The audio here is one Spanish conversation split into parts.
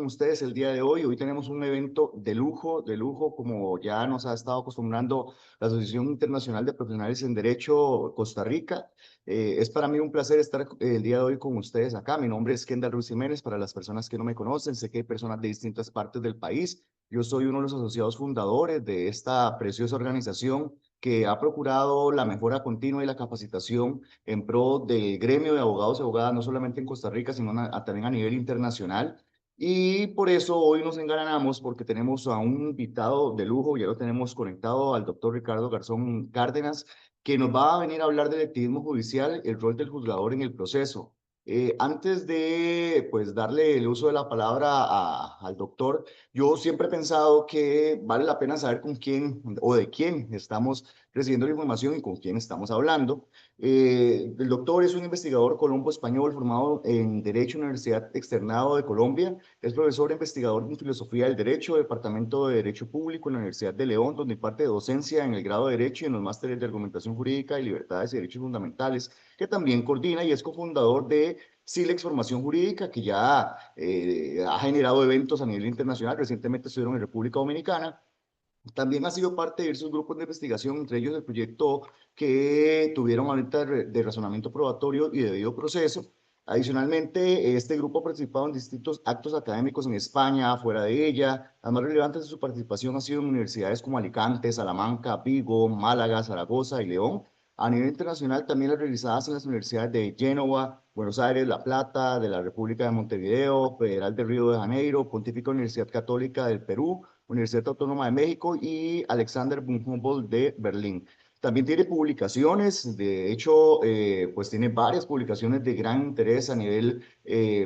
ustedes el día de hoy. Hoy tenemos un evento de lujo, como ya nos ha estado acostumbrando la Asociación Internacional de Profesionales en Derecho Costa Rica. Es para mí un placer estar el día de hoy con ustedes acá. Mi nombre es Kendall Ruiz Jiménez, para las personas que no me conocen, sé que hay personas de distintas partes del país. Yo soy uno de los asociados fundadores de esta preciosa organización que ha procurado la mejora continua y la capacitación en pro del gremio de abogados y abogadas, no solamente en Costa Rica, sino también a nivel internacional. Y por eso hoy nos engalanamos porque tenemos a un invitado de lujo, ya lo tenemos conectado al doctor Ricardo Garzón Cárdenas, que nos va a venir a hablar del activismo judicial, el rol del juzgador en el proceso. Antes de pues darle el uso de la palabra al doctor, yo siempre he pensado que vale la pena saber con quién o de quién estamos recibiendo la información y con quién estamos hablando. El doctor es un investigador colombo-español formado en Derecho en la Universidad Externado de Colombia. Es profesor e investigador en Filosofía del Derecho, Departamento de Derecho Público en la Universidad de León, donde imparte docencia en el grado de Derecho y en los másteres de Argumentación Jurídica y Libertades y Derechos Fundamentales, que también coordina y es cofundador de Silex Formación Jurídica, que ya ha generado eventos a nivel internacional. Recientemente estuvieron en República Dominicana. También ha sido parte de diversos grupos de investigación, entre ellos el proyecto que tuvieron ahorita de razonamiento probatorio y de debido proceso. Adicionalmente, este grupo ha participado en distintos actos académicos en España, fuera de ella. Las más relevantes de su participación han sido en universidades como Alicante, Salamanca, Vigo, Málaga, Zaragoza y León. A nivel internacional, también las realizadas en las universidades de Génova, Buenos Aires, La Plata, de la República de Montevideo, Federal de Río de Janeiro, Pontífica Universidad Católica del Perú, Universidad Autónoma de México y Alexander von Humboldt de Berlín. También tiene publicaciones, de hecho, pues tiene varias publicaciones de gran interés a nivel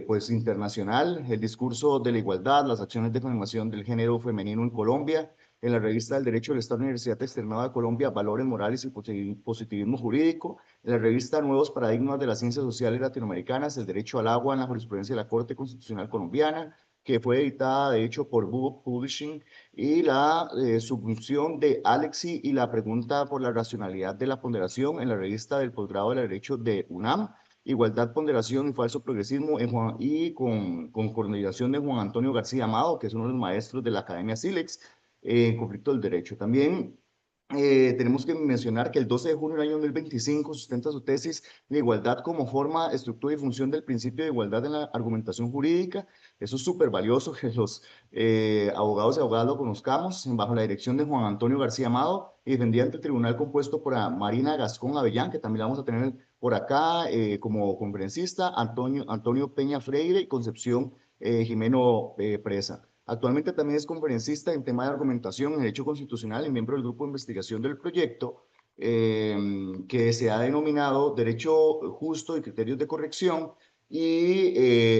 pues internacional. El discurso de la igualdad, las acciones de formación del género femenino en Colombia, en la revista del Derecho del Estado Universidad Externada de Colombia, Valores Morales y Positivismo Jurídico, en la revista Nuevos Paradigmas de las Ciencias Sociales Latinoamericanas, el Derecho al Agua en la Jurisprudencia de la Corte Constitucional Colombiana, que fue editada de hecho por Book Publishing, y la subfunción de Alexi y la pregunta por la racionalidad de la ponderación en la revista del posgrado de Derecho de UNAM, Igualdad, Ponderación y Falso Progresismo y con coordinación de Juan Antonio García Amado, que es uno de los maestros de la Academia Silex, en conflicto del derecho. También tenemos que mencionar que el 12 de junio del año 2025 sustenta su tesis de igualdad como forma, estructura y función del principio de igualdad en la argumentación jurídica. Eso es súper valioso que los abogados y abogadas lo conozcamos, bajo la dirección de Juan Antonio García Amado y defendida ante el tribunal compuesto por Marina Gascón Avellán, que también la vamos a tener por acá como conferencista, Antonio Peña Freire y Concepción Jimeno Presa. Actualmente también es conferencista en tema de argumentación en derecho constitucional y miembro del grupo de investigación del proyecto que se ha denominado Derecho Justo y Criterios de Corrección y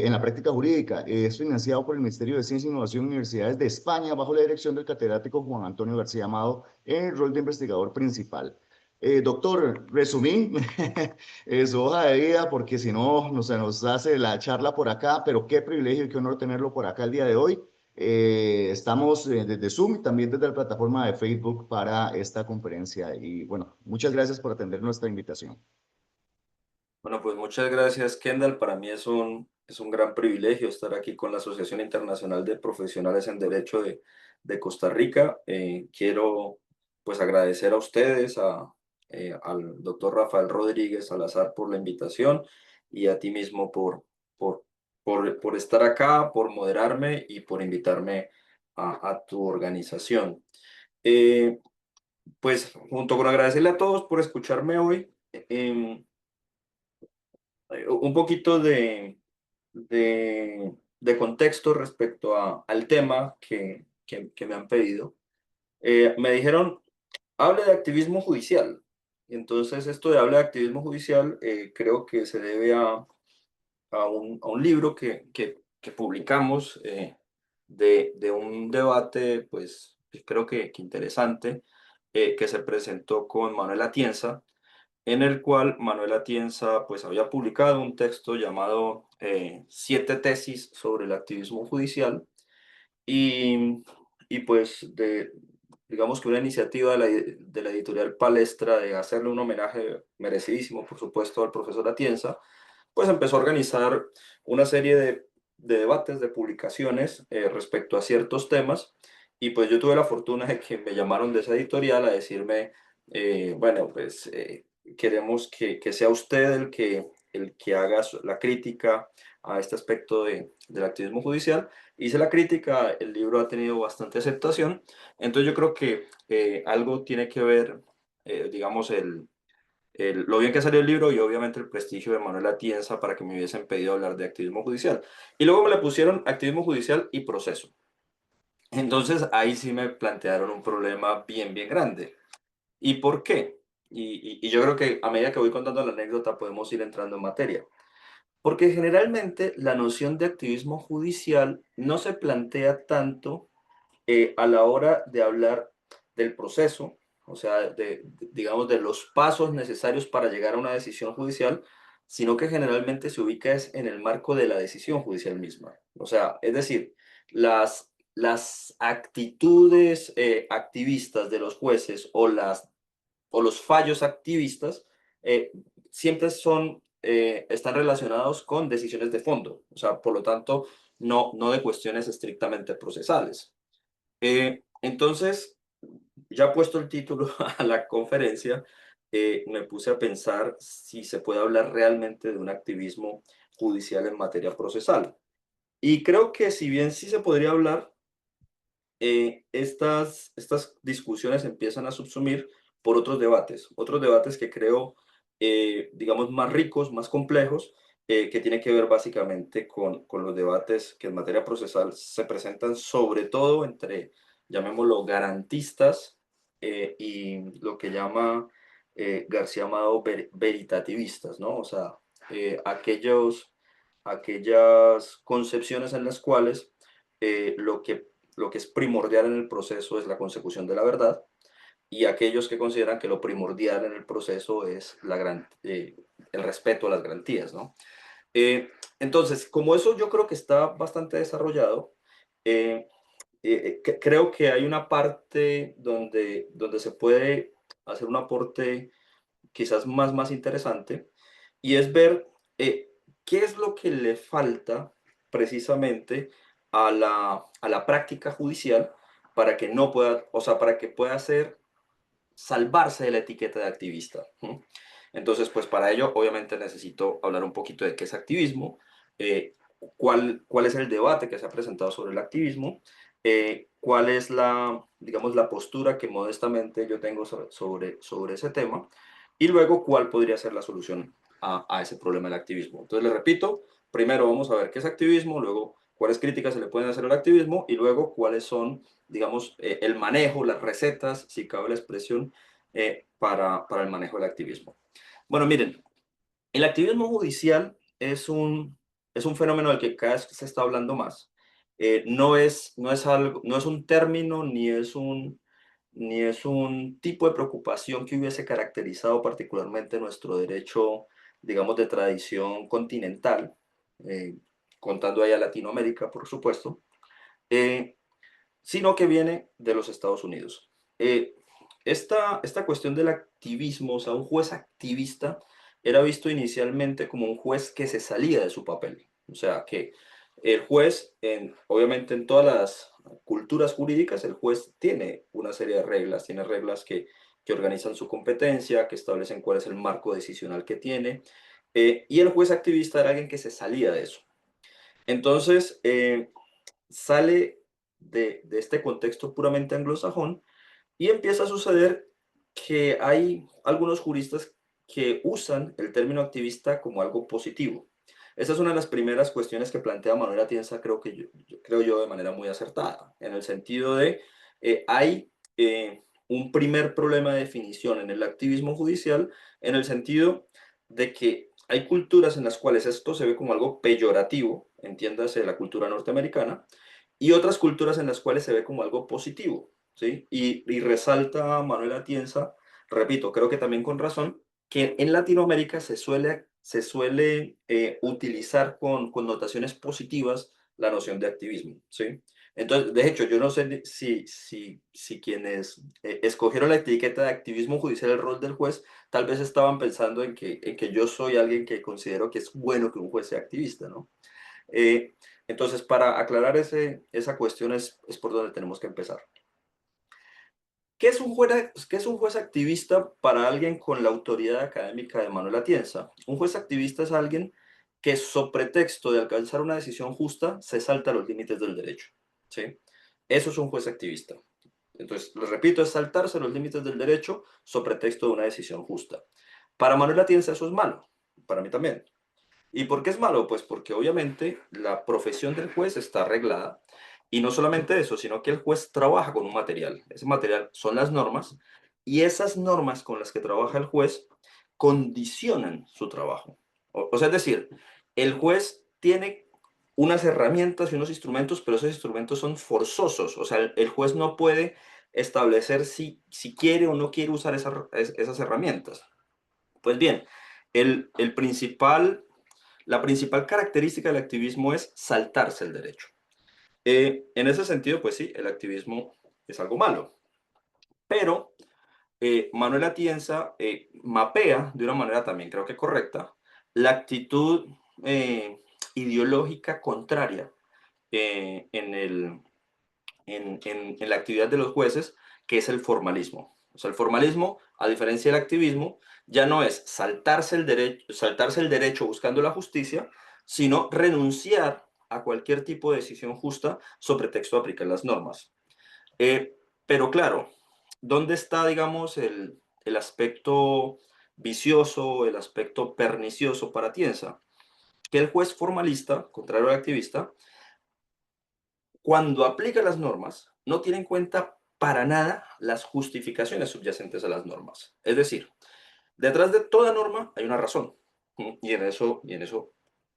en la práctica jurídica. Es financiado por el Ministerio de Ciencia, Innovación y Universidades de España bajo la dirección del catedrático Juan Antonio García Amado en el rol de investigador principal. Doctor, resumí su hoja de vida porque si no, no se nos hace la charla por acá, pero qué privilegio y qué honor tenerlo por acá el día de hoy. Estamos desde Zoom y también desde la plataforma de Facebook para esta conferencia. Y bueno, muchas gracias por atender nuestra invitación. Bueno, pues muchas gracias, Kendall. Para mí es un gran privilegio estar aquí con la Asociación Internacional de Profesionales en Derecho de Costa Rica. Quiero pues agradecer a ustedes, al doctor Rafael Rodríguez Salazar por la invitación y a ti mismo por estar acá, por moderarme y por invitarme a tu organización. Eh, pues junto con agradecerle a todos por escucharme hoy. Un poquito de contexto respecto al tema que me han pedido. Me dijeron, hable de activismo judicial. Y entonces esto de hable de activismo judicial creo que se debe a un libro que publicamos de un debate, pues creo que interesante, que se presentó con Manuel Atienza, en el cual Manuel Atienza pues había publicado un texto llamado Siete tesis sobre el activismo judicial y, y pues digamos que una iniciativa de la editorial Palestra de hacerle un homenaje merecidísimo, por supuesto, al profesor Atienza, pues empezó a organizar una serie de debates, de publicaciones respecto a ciertos temas, y pues yo tuve la fortuna de que me llamaron de esa editorial a decirme, bueno, pues queremos que sea usted el que haga la crítica a este aspecto del activismo judicial. Hice la crítica, el libro ha tenido bastante aceptación, entonces yo creo que algo tiene que ver, digamos, lo bien que salió el libro y obviamente el prestigio de Manuel Atienza para que me hubiesen pedido hablar de activismo judicial. Y luego me le pusieron activismo judicial y proceso. Entonces ahí sí me plantearon un problema bien, bien grande. ¿Y por qué? Y yo creo que a medida que voy contando la anécdota podemos ir entrando en materia. Porque generalmente la noción de activismo judicial no se plantea tanto a la hora de hablar del proceso, o sea, digamos, de los pasos necesarios para llegar a una decisión judicial, sino que generalmente se ubica es en el marco de la decisión judicial misma. O sea, es decir, las actitudes activistas de los jueces o los fallos activistas eh, siempre están relacionados con decisiones de fondo, o sea, por lo tanto, no de cuestiones estrictamente procesales. Entonces, ya puesto el título a la conferencia, me puse a pensar si se puede hablar realmente de un activismo judicial en materia procesal. Y creo que si bien sí se podría hablar, estas discusiones empiezan a subsumir por otros debates que creo, digamos, más ricos, más complejos, que tiene que ver básicamente con los debates que en materia procesal se presentan sobre todo entre, llamémoslo, garantistas y lo que llama García Amado veritativistas, ¿no? O sea, aquellas concepciones en las cuales lo que es primordial en el proceso es la consecución de la verdad, y aquellos que consideran que lo primordial en el proceso es el respeto a las garantías, ¿no? Entonces, como eso yo creo que está bastante desarrollado, eh, creo que hay una parte donde se puede hacer un aporte quizás más interesante, y es ver qué es lo que le falta precisamente a la práctica judicial para que no pueda, o sea, para que pueda salvarse de la etiqueta de activista. ¿No? Entonces, pues para ello, obviamente necesito hablar un poquito de qué es activismo, cuál es el debate que se ha presentado sobre el activismo, cuál es digamos, la postura que modestamente yo tengo sobre ese tema, y luego cuál podría ser la solución a ese problema del activismo. Entonces, le repito, primero vamos a ver qué es activismo, luego cuáles críticas se le pueden hacer al activismo y luego cuáles son, digamos, el manejo, las recetas, si cabe la expresión, para el manejo del activismo. Bueno, miren, el activismo judicial es un fenómeno del que cada vez se está hablando más. No es un término ni es un tipo de preocupación que hubiese caracterizado particularmente nuestro derecho, digamos, de tradición continental, eh, contando ahí a Latinoamérica, por supuesto, eh, sino que viene de los Estados Unidos. Eh, esta cuestión del activismo, o sea, un juez activista, era visto inicialmente como un juez que se salía de su papel. O sea, que el juez, obviamente en todas las culturas jurídicas, el juez tiene una serie de reglas, tiene reglas que organizan su competencia, que establecen cuál es el marco decisional que tiene, y el juez activista era alguien que se salía de eso. Entonces, sale de este contexto puramente anglosajón y empieza a suceder que hay algunos juristas que usan el término activista como algo positivo. Esa es una de las primeras cuestiones que plantea Manuel Atienza, creo yo de manera muy acertada, en el sentido de hay un primer problema de definición en el activismo judicial, en el sentido de que hay culturas en las cuales esto se ve como algo peyorativo, entiéndase la cultura norteamericana, y otras culturas en las cuales se ve como algo positivo, ¿sí? Y resalta Manuel Atienza, repito, creo que también con razón, que en Latinoamérica se suele utilizar con connotaciones positivas la noción de activismo, ¿sí? Entonces, de hecho, yo no sé si quienes escogieron la etiqueta de activismo judicial, el rol del juez, tal vez estaban pensando en que yo soy alguien que considero que es bueno que un juez sea activista, ¿no? Entonces, para aclarar esa cuestión es por donde tenemos que empezar. ¿Qué es un juez activista para alguien con la autoridad académica de Manuel Atienza? Un juez activista es alguien que, sobre pretexto de alcanzar una decisión justa, se salta los límites del derecho. ¿Sí? Eso es un juez activista. Entonces, les repito, es saltarse los límites del derecho sobre pretexto de una decisión justa. Para Manuel Atienza eso es malo, para mí también. ¿Y por qué es malo? Pues porque obviamente la profesión del juez está arreglada y no solamente eso, sino que el juez trabaja con un material. Ese material son las normas y esas normas con las que trabaja el juez condicionan su trabajo. O sea, es decir, el juez tiene unas herramientas y unos instrumentos, pero esos instrumentos son forzosos. O sea, el juez no puede establecer si quiere o no quiere usar esas herramientas. Pues bien, el principal la principal característica del activismo es saltarse el derecho. En ese sentido, pues sí, el activismo es algo malo, pero Manuel Atienza mapea de una manera también creo que correcta la actitud eh, ideológica contraria en, en la actividad de los jueces, que es el formalismo. O sea, el formalismo, a diferencia del activismo, ya no es saltarse el derecho buscando la justicia, sino renunciar a cualquier tipo de decisión justa sobre texto de aplicar las normas. Pero claro, ¿dónde está, digamos, el aspecto vicioso, el aspecto pernicioso para Tienza? Que el juez formalista, contrario al activista, cuando aplica las normas, no tiene en cuenta para nada las justificaciones subyacentes a las normas. Es decir, detrás de toda norma hay una razón. Y en eso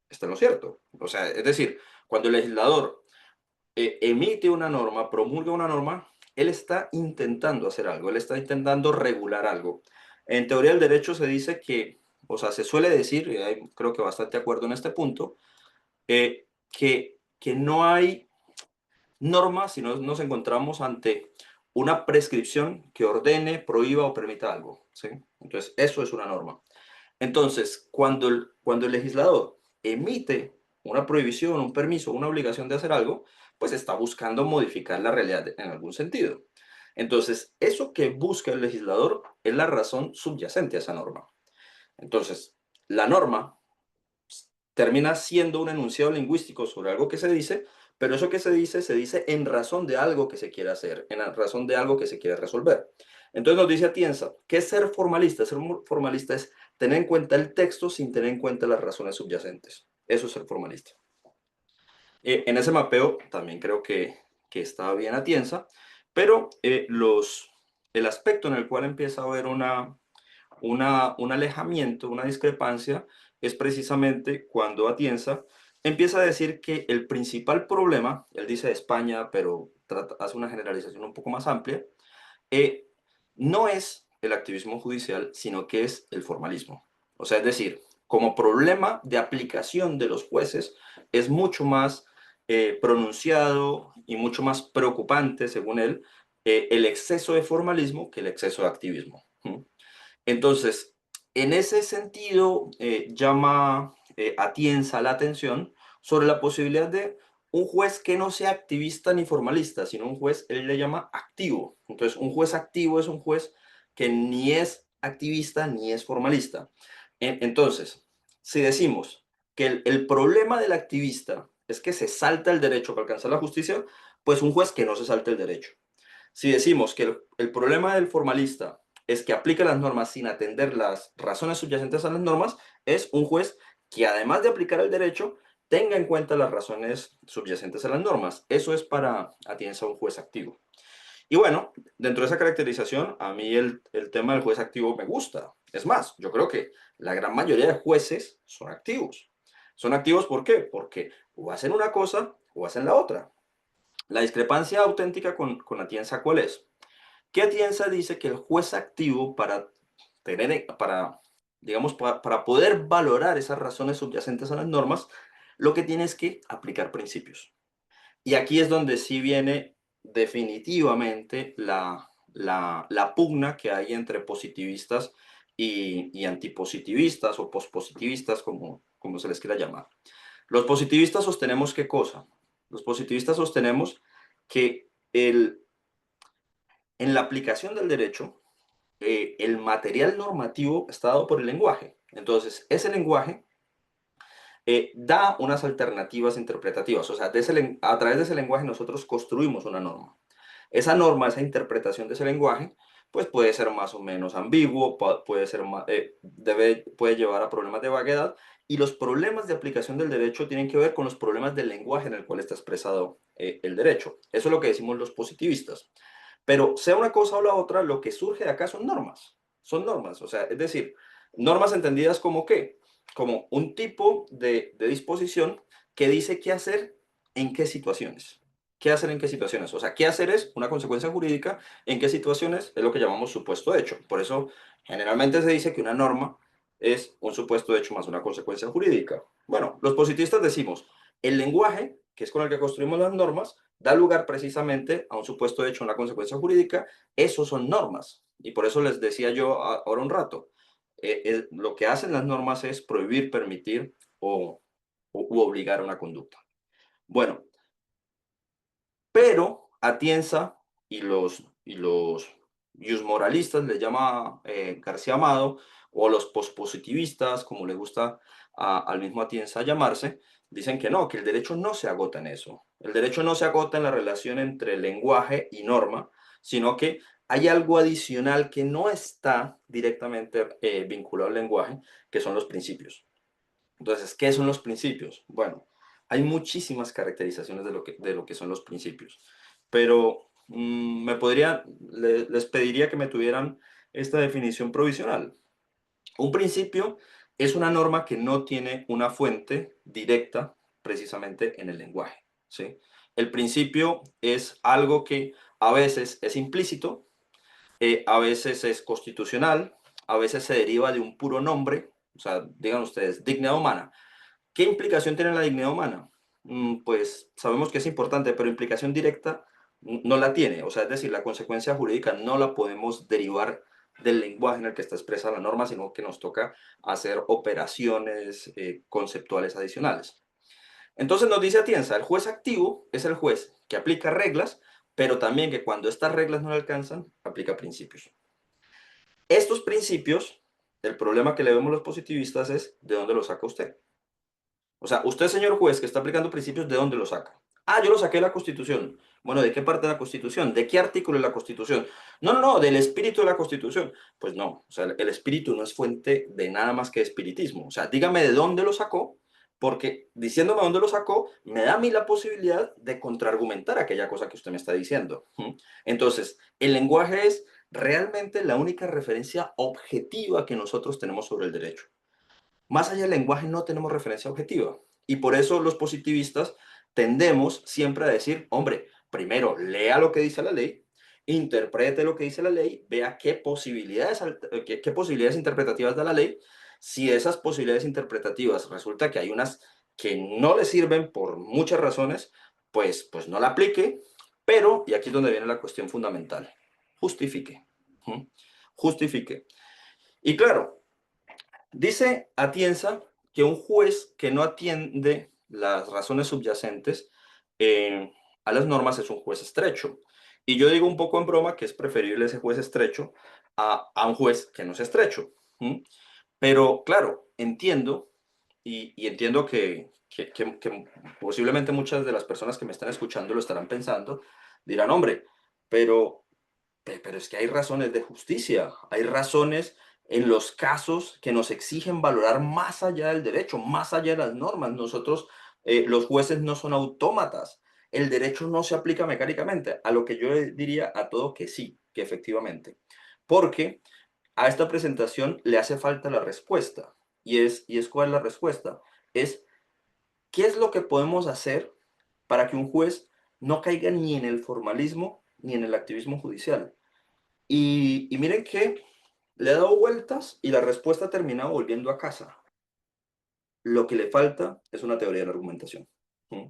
está lo cierto. O sea, es decir, cuando el legislador emite una norma, promulga una norma, él está intentando hacer algo, él está intentando regular algo. En teoría del derecho se dice que, o sea, se suele decir, y hay, creo que bastante acuerdo en este punto, que no hay norma si no nos encontramos ante una prescripción que ordene, prohíba o permita algo. ¿Sí? Entonces, eso es una norma. Entonces, cuando el legislador emite una prohibición, un permiso, una obligación de hacer algo, pues está buscando modificar la realidad en algún sentido. Entonces, eso que busca el legislador es la razón subyacente a esa norma. Entonces, la norma termina siendo un enunciado lingüístico sobre algo que se dice, pero eso que se dice en razón de algo que se quiere hacer, en razón de algo que se quiere resolver. Entonces nos dice Atienza, ¿qué es ser formalista? Ser formalista es tener en cuenta el texto sin tener en cuenta las razones subyacentes. Eso es ser formalista. En ese mapeo también creo que está bien Atienza, pero el aspecto en el cual empieza a haber un alejamiento, una discrepancia, es precisamente cuando Atienza empieza a decir que el principal problema, él dice de España, pero hace una generalización un poco más amplia, eh, no es el activismo judicial, sino que es el formalismo. O sea, es decir, como problema de aplicación de los jueces es mucho más pronunciado y mucho más preocupante, según él, el exceso de formalismo que el exceso de activismo. Entonces, en ese sentido, llama Atienza la atención sobre la posibilidad de un juez que no sea activista ni formalista, sino un juez, él le llama activo. Entonces, un juez activo es un juez que ni es activista ni es formalista. Entonces, si decimos que el problema del activista es que se salta el derecho para alcanzar la justicia, pues un juez que no se salte el derecho. Si decimos que el problema del formalista es que aplica las normas sin atender las razones subyacentes a las normas, es un juez que además de aplicar el derecho, tenga en cuenta las razones subyacentes a las normas. Eso es para Atienza un juez activo. Y bueno, dentro de esa caracterización, a mí el tema del juez activo me gusta. Es más, yo creo que la gran mayoría de jueces son activos. ¿Son activos por qué? Porque o hacen una cosa o hacen la otra. La discrepancia auténtica con Atienza, ¿cuál es? Que Atienza dice que el juez activo para, digamos, para poder valorar esas razones subyacentes a las normas, lo que tiene es que aplicar principios. Y aquí es donde sí viene definitivamente la pugna que hay entre positivistas y antipositivistas o pospositivistas, como se les quiera llamar. Los positivistas sostenemos ¿qué cosa? Los positivistas sostenemos que en la aplicación del derecho, el material normativo está dado por el lenguaje. Entonces, ese lenguaje da unas alternativas interpretativas. O sea, a través de ese lenguaje nosotros construimos una norma. Esa norma, esa interpretación de ese lenguaje, pues puede ser más o menos ambiguo, puede ser puede llevar a problemas de vaguedad, y los problemas de aplicación del derecho tienen que ver con los problemas del lenguaje en el cual está expresado el derecho. Eso es lo que decimos los positivistas. Pero sea una cosa o la otra, lo que surge de acá son normas. Son normas, o sea, es decir, normas entendidas como qué, como un tipo de disposición que dice qué hacer en qué situaciones. ¿Qué hacer en qué situaciones? O sea, qué hacer es una consecuencia jurídica, en qué situaciones es lo que llamamos supuesto hecho. Por eso, generalmente se dice que una norma es un supuesto hecho más una consecuencia jurídica. Bueno, los positivistas decimos, el lenguaje, que es con el que construimos las normas, da lugar precisamente a un supuesto hecho, una consecuencia jurídica. Esos son normas. Y por eso les decía yo ahora un rato, lo que hacen las normas es prohibir, permitir u obligar a una conducta. Bueno, pero Atienza y los moralistas, le llama García Amado, o los pospositivistas, como le gusta al mismo Atienza llamarse, dicen que no, que el derecho no se agota en eso. El derecho no se agota en la relación entre lenguaje y norma, sino que hay algo adicional que no está directamente vinculado al lenguaje, que son los principios. Entonces, ¿qué son los principios? Bueno, hay muchísimas caracterizaciones de lo que son los principios, pero les pediría que me tuvieran esta definición provisional. Un principio es una norma que no tiene una fuente directa precisamente en el lenguaje, ¿sí? El principio es algo que a veces es implícito, a veces es constitucional, a veces se deriva de un puro nombre, o sea, digan ustedes, dignidad humana. ¿Qué implicación tiene la dignidad humana? Pues sabemos que es importante, pero implicación directa no la tiene. O sea, es decir, la consecuencia jurídica no la podemos derivar del lenguaje en el que está expresa la norma, sino que nos toca hacer operaciones conceptuales adicionales. Entonces nos dice Atienza, el juez activo es el juez que aplica reglas, pero también que cuando estas reglas no le alcanzan, aplica principios. Estos principios, el problema que le vemos los positivistas es ¿de dónde los saca usted? O sea, usted, señor juez, que está aplicando principios, ¿de dónde los saca? Ah, yo lo saqué de la Constitución. Bueno, ¿de qué parte de la Constitución? ¿De qué artículo de la Constitución? No, no, no, del espíritu de la Constitución. Pues no, o sea, el espíritu no es fuente de nada más que espiritismo. O sea, dígame de dónde lo sacó, porque diciéndome dónde lo sacó, me da a mí la posibilidad de contraargumentar aquella cosa que usted me está diciendo. Entonces, el lenguaje es realmente la única referencia objetiva que nosotros tenemos sobre el derecho. Más allá del lenguaje no tenemos referencia objetiva. Y por eso los positivistas tendemos siempre a decir, hombre, primero lea lo que dice la ley, interprete lo que dice la ley, vea qué posibilidades interpretativas da la ley. Si esas posibilidades interpretativas resulta que hay unas que no le sirven por muchas razones, pues no la aplique, pero, y aquí es donde viene la cuestión fundamental, justifique. ¿Mm? Justifique. Y claro, dice Atienza que un juez que no atiende las razones subyacentes a las normas es un juez estrecho. Y yo digo un poco en broma que es preferible ese juez estrecho a un juez que no es estrecho. ¿Mm? Pero claro, entiendo y entiendo que posiblemente muchas de las personas que me están escuchando lo estarán pensando, dirán, hombre, pero pero es que hay razones de justicia, hay razones en los casos que nos exigen valorar más allá del derecho, más allá de las normas. Nosotros, los jueces no son autómatas. El derecho no se aplica mecánicamente, a lo que yo le diría a todo que sí, que efectivamente. Porque a esta presentación le hace falta la respuesta. ¿Y es cuál es la respuesta? Es, ¿qué es lo que podemos hacer para que un juez no caiga ni en el formalismo ni en el activismo judicial? Y miren que le he dado vueltas y la respuesta ha terminado volviendo a casa. Lo que le falta es una teoría de la argumentación. ¿Mm?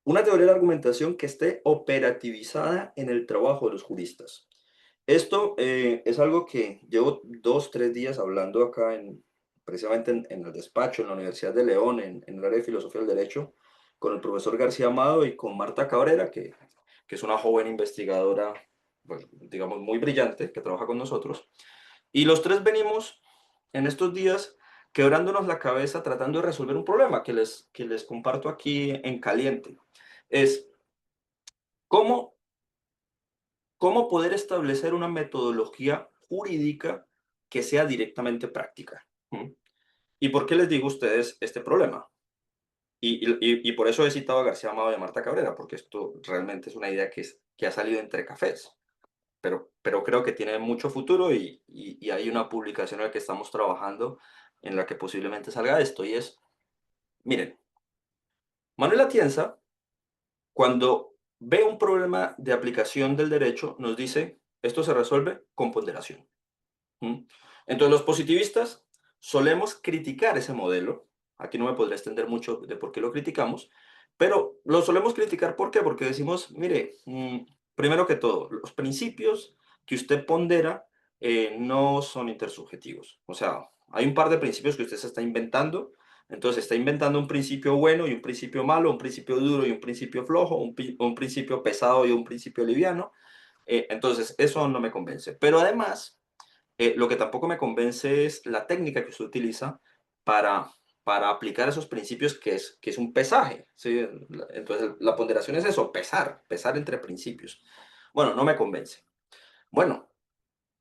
Una teoría de la argumentación que esté operativizada en el trabajo de los juristas. Esto es algo que llevo 2, 3 días hablando acá precisamente en el despacho, en la Universidad de León, en el área de Filosofía del Derecho, con el profesor García Amado y con Marta Cabrera, que es una joven investigadora, pues, digamos, muy brillante, que trabaja con nosotros. Y los tres venimos en estos días quebrándonos la cabeza tratando de resolver un problema que les comparto aquí en caliente. Es cómo, cómo poder establecer una metodología jurídica que sea directamente práctica. ¿Mm? ¿Y por qué les digo a ustedes este problema? Y por eso he citado a García Amado y a Marta Cabrera, porque esto realmente es una idea que ha salido entre cafés, pero creo que tiene mucho futuro y hay una publicación en la que estamos trabajando en la que posiblemente salga esto, y es, miren, Manuel Atienza, cuando ve un problema de aplicación del derecho, nos dice, esto se resuelve con ponderación. ¿Mm? Entonces, los positivistas solemos criticar ese modelo. Aquí no me podré extender mucho de por qué lo criticamos, pero lo solemos criticar. ¿Por qué? Porque decimos, mire, primero que todo, los principios que usted pondera no son intersubjetivos. O sea, hay un par de principios que usted se está inventando. Entonces, está inventando un principio bueno y un principio malo, un principio duro y un principio flojo, un principio pesado y un principio liviano. Entonces, eso no me convence. Pero además, lo que tampoco me convence es la técnica que usted utiliza para, para aplicar esos principios, que es un pesaje, ¿sí? Entonces, la ponderación es eso, pesar entre principios. Bueno, no me convence. Bueno,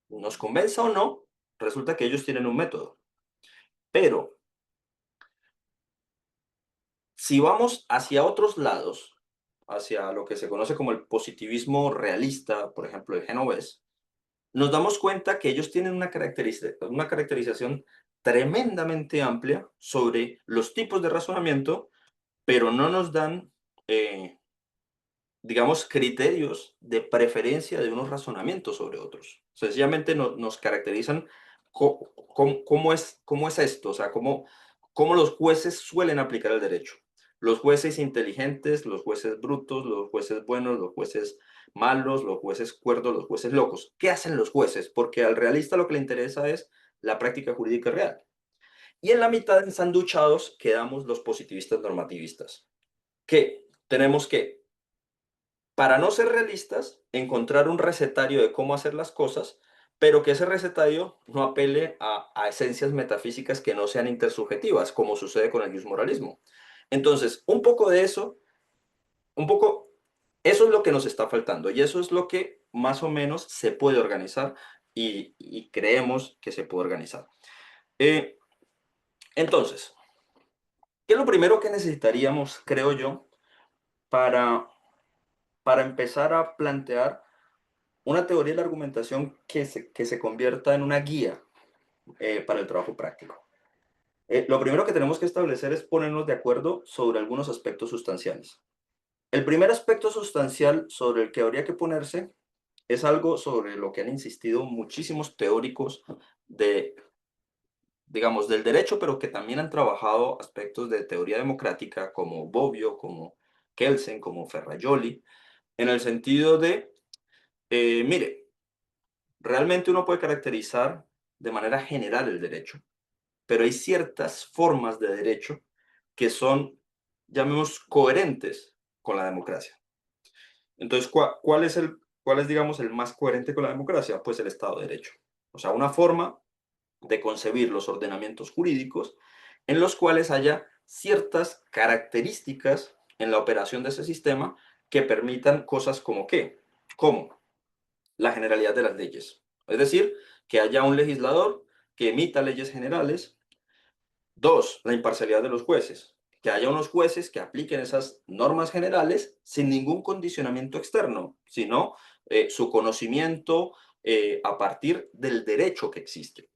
nos convenza o no, resulta que ellos tienen un método. Pero si vamos hacia otros lados, hacia lo que se conoce como el positivismo realista, por ejemplo, el Genovés, nos damos cuenta que ellos tienen una caracterización tremendamente amplia sobre los tipos de razonamiento, pero no nos dan, eh, digamos, criterios de preferencia de unos razonamientos sobre otros. Sencillamente nos caracterizan cómo es esto, o sea, cómo los jueces suelen aplicar el derecho. Los jueces inteligentes, los jueces brutos, los jueces buenos, los jueces malos, los jueces cuerdos, los jueces locos. ¿Qué hacen los jueces? Porque al realista lo que le interesa es la práctica jurídica real. Y en la mitad ensanduchados quedamos los positivistas normativistas, que tenemos que, para no ser realistas, encontrar un recetario de cómo hacer las cosas, pero que ese recetario no apele a esencias metafísicas que no sean intersubjetivas, como sucede con el moralismo. Entonces, un poco de eso, un poco, eso es lo que nos está faltando y eso es lo que más o menos se puede organizar y creemos que se puede organizar. Eh, entonces, ¿qué es lo primero que necesitaríamos, creo yo, para, para empezar a plantear una teoría de la argumentación que se convierta en una guía para el trabajo práctico? Lo primero que tenemos que establecer es ponernos de acuerdo sobre algunos aspectos sustanciales. El primer aspecto sustancial sobre el que habría que ponerse es algo sobre lo que han insistido muchísimos teóricos de, digamos, del derecho, pero que también han trabajado aspectos de teoría democrática, como Bobbio, como Kelsen, como Ferrajoli, en el sentido de, mire, realmente uno puede caracterizar de manera general el derecho, pero hay ciertas formas de derecho que son, llamemos, coherentes con la democracia. Entonces, ¿cuál es, digamos, el más coherente con la democracia? Pues el Estado de Derecho. O sea, una forma de concebir los ordenamientos jurídicos en los cuales haya ciertas características en la operación de ese sistema que permitan cosas como qué, como la generalidad de las leyes. Es decir, que haya un legislador que emita leyes generales. Dos, la imparcialidad de los jueces. Que haya unos jueces que apliquen esas normas generales sin ningún condicionamiento externo, sino su conocimiento a partir del derecho que existe.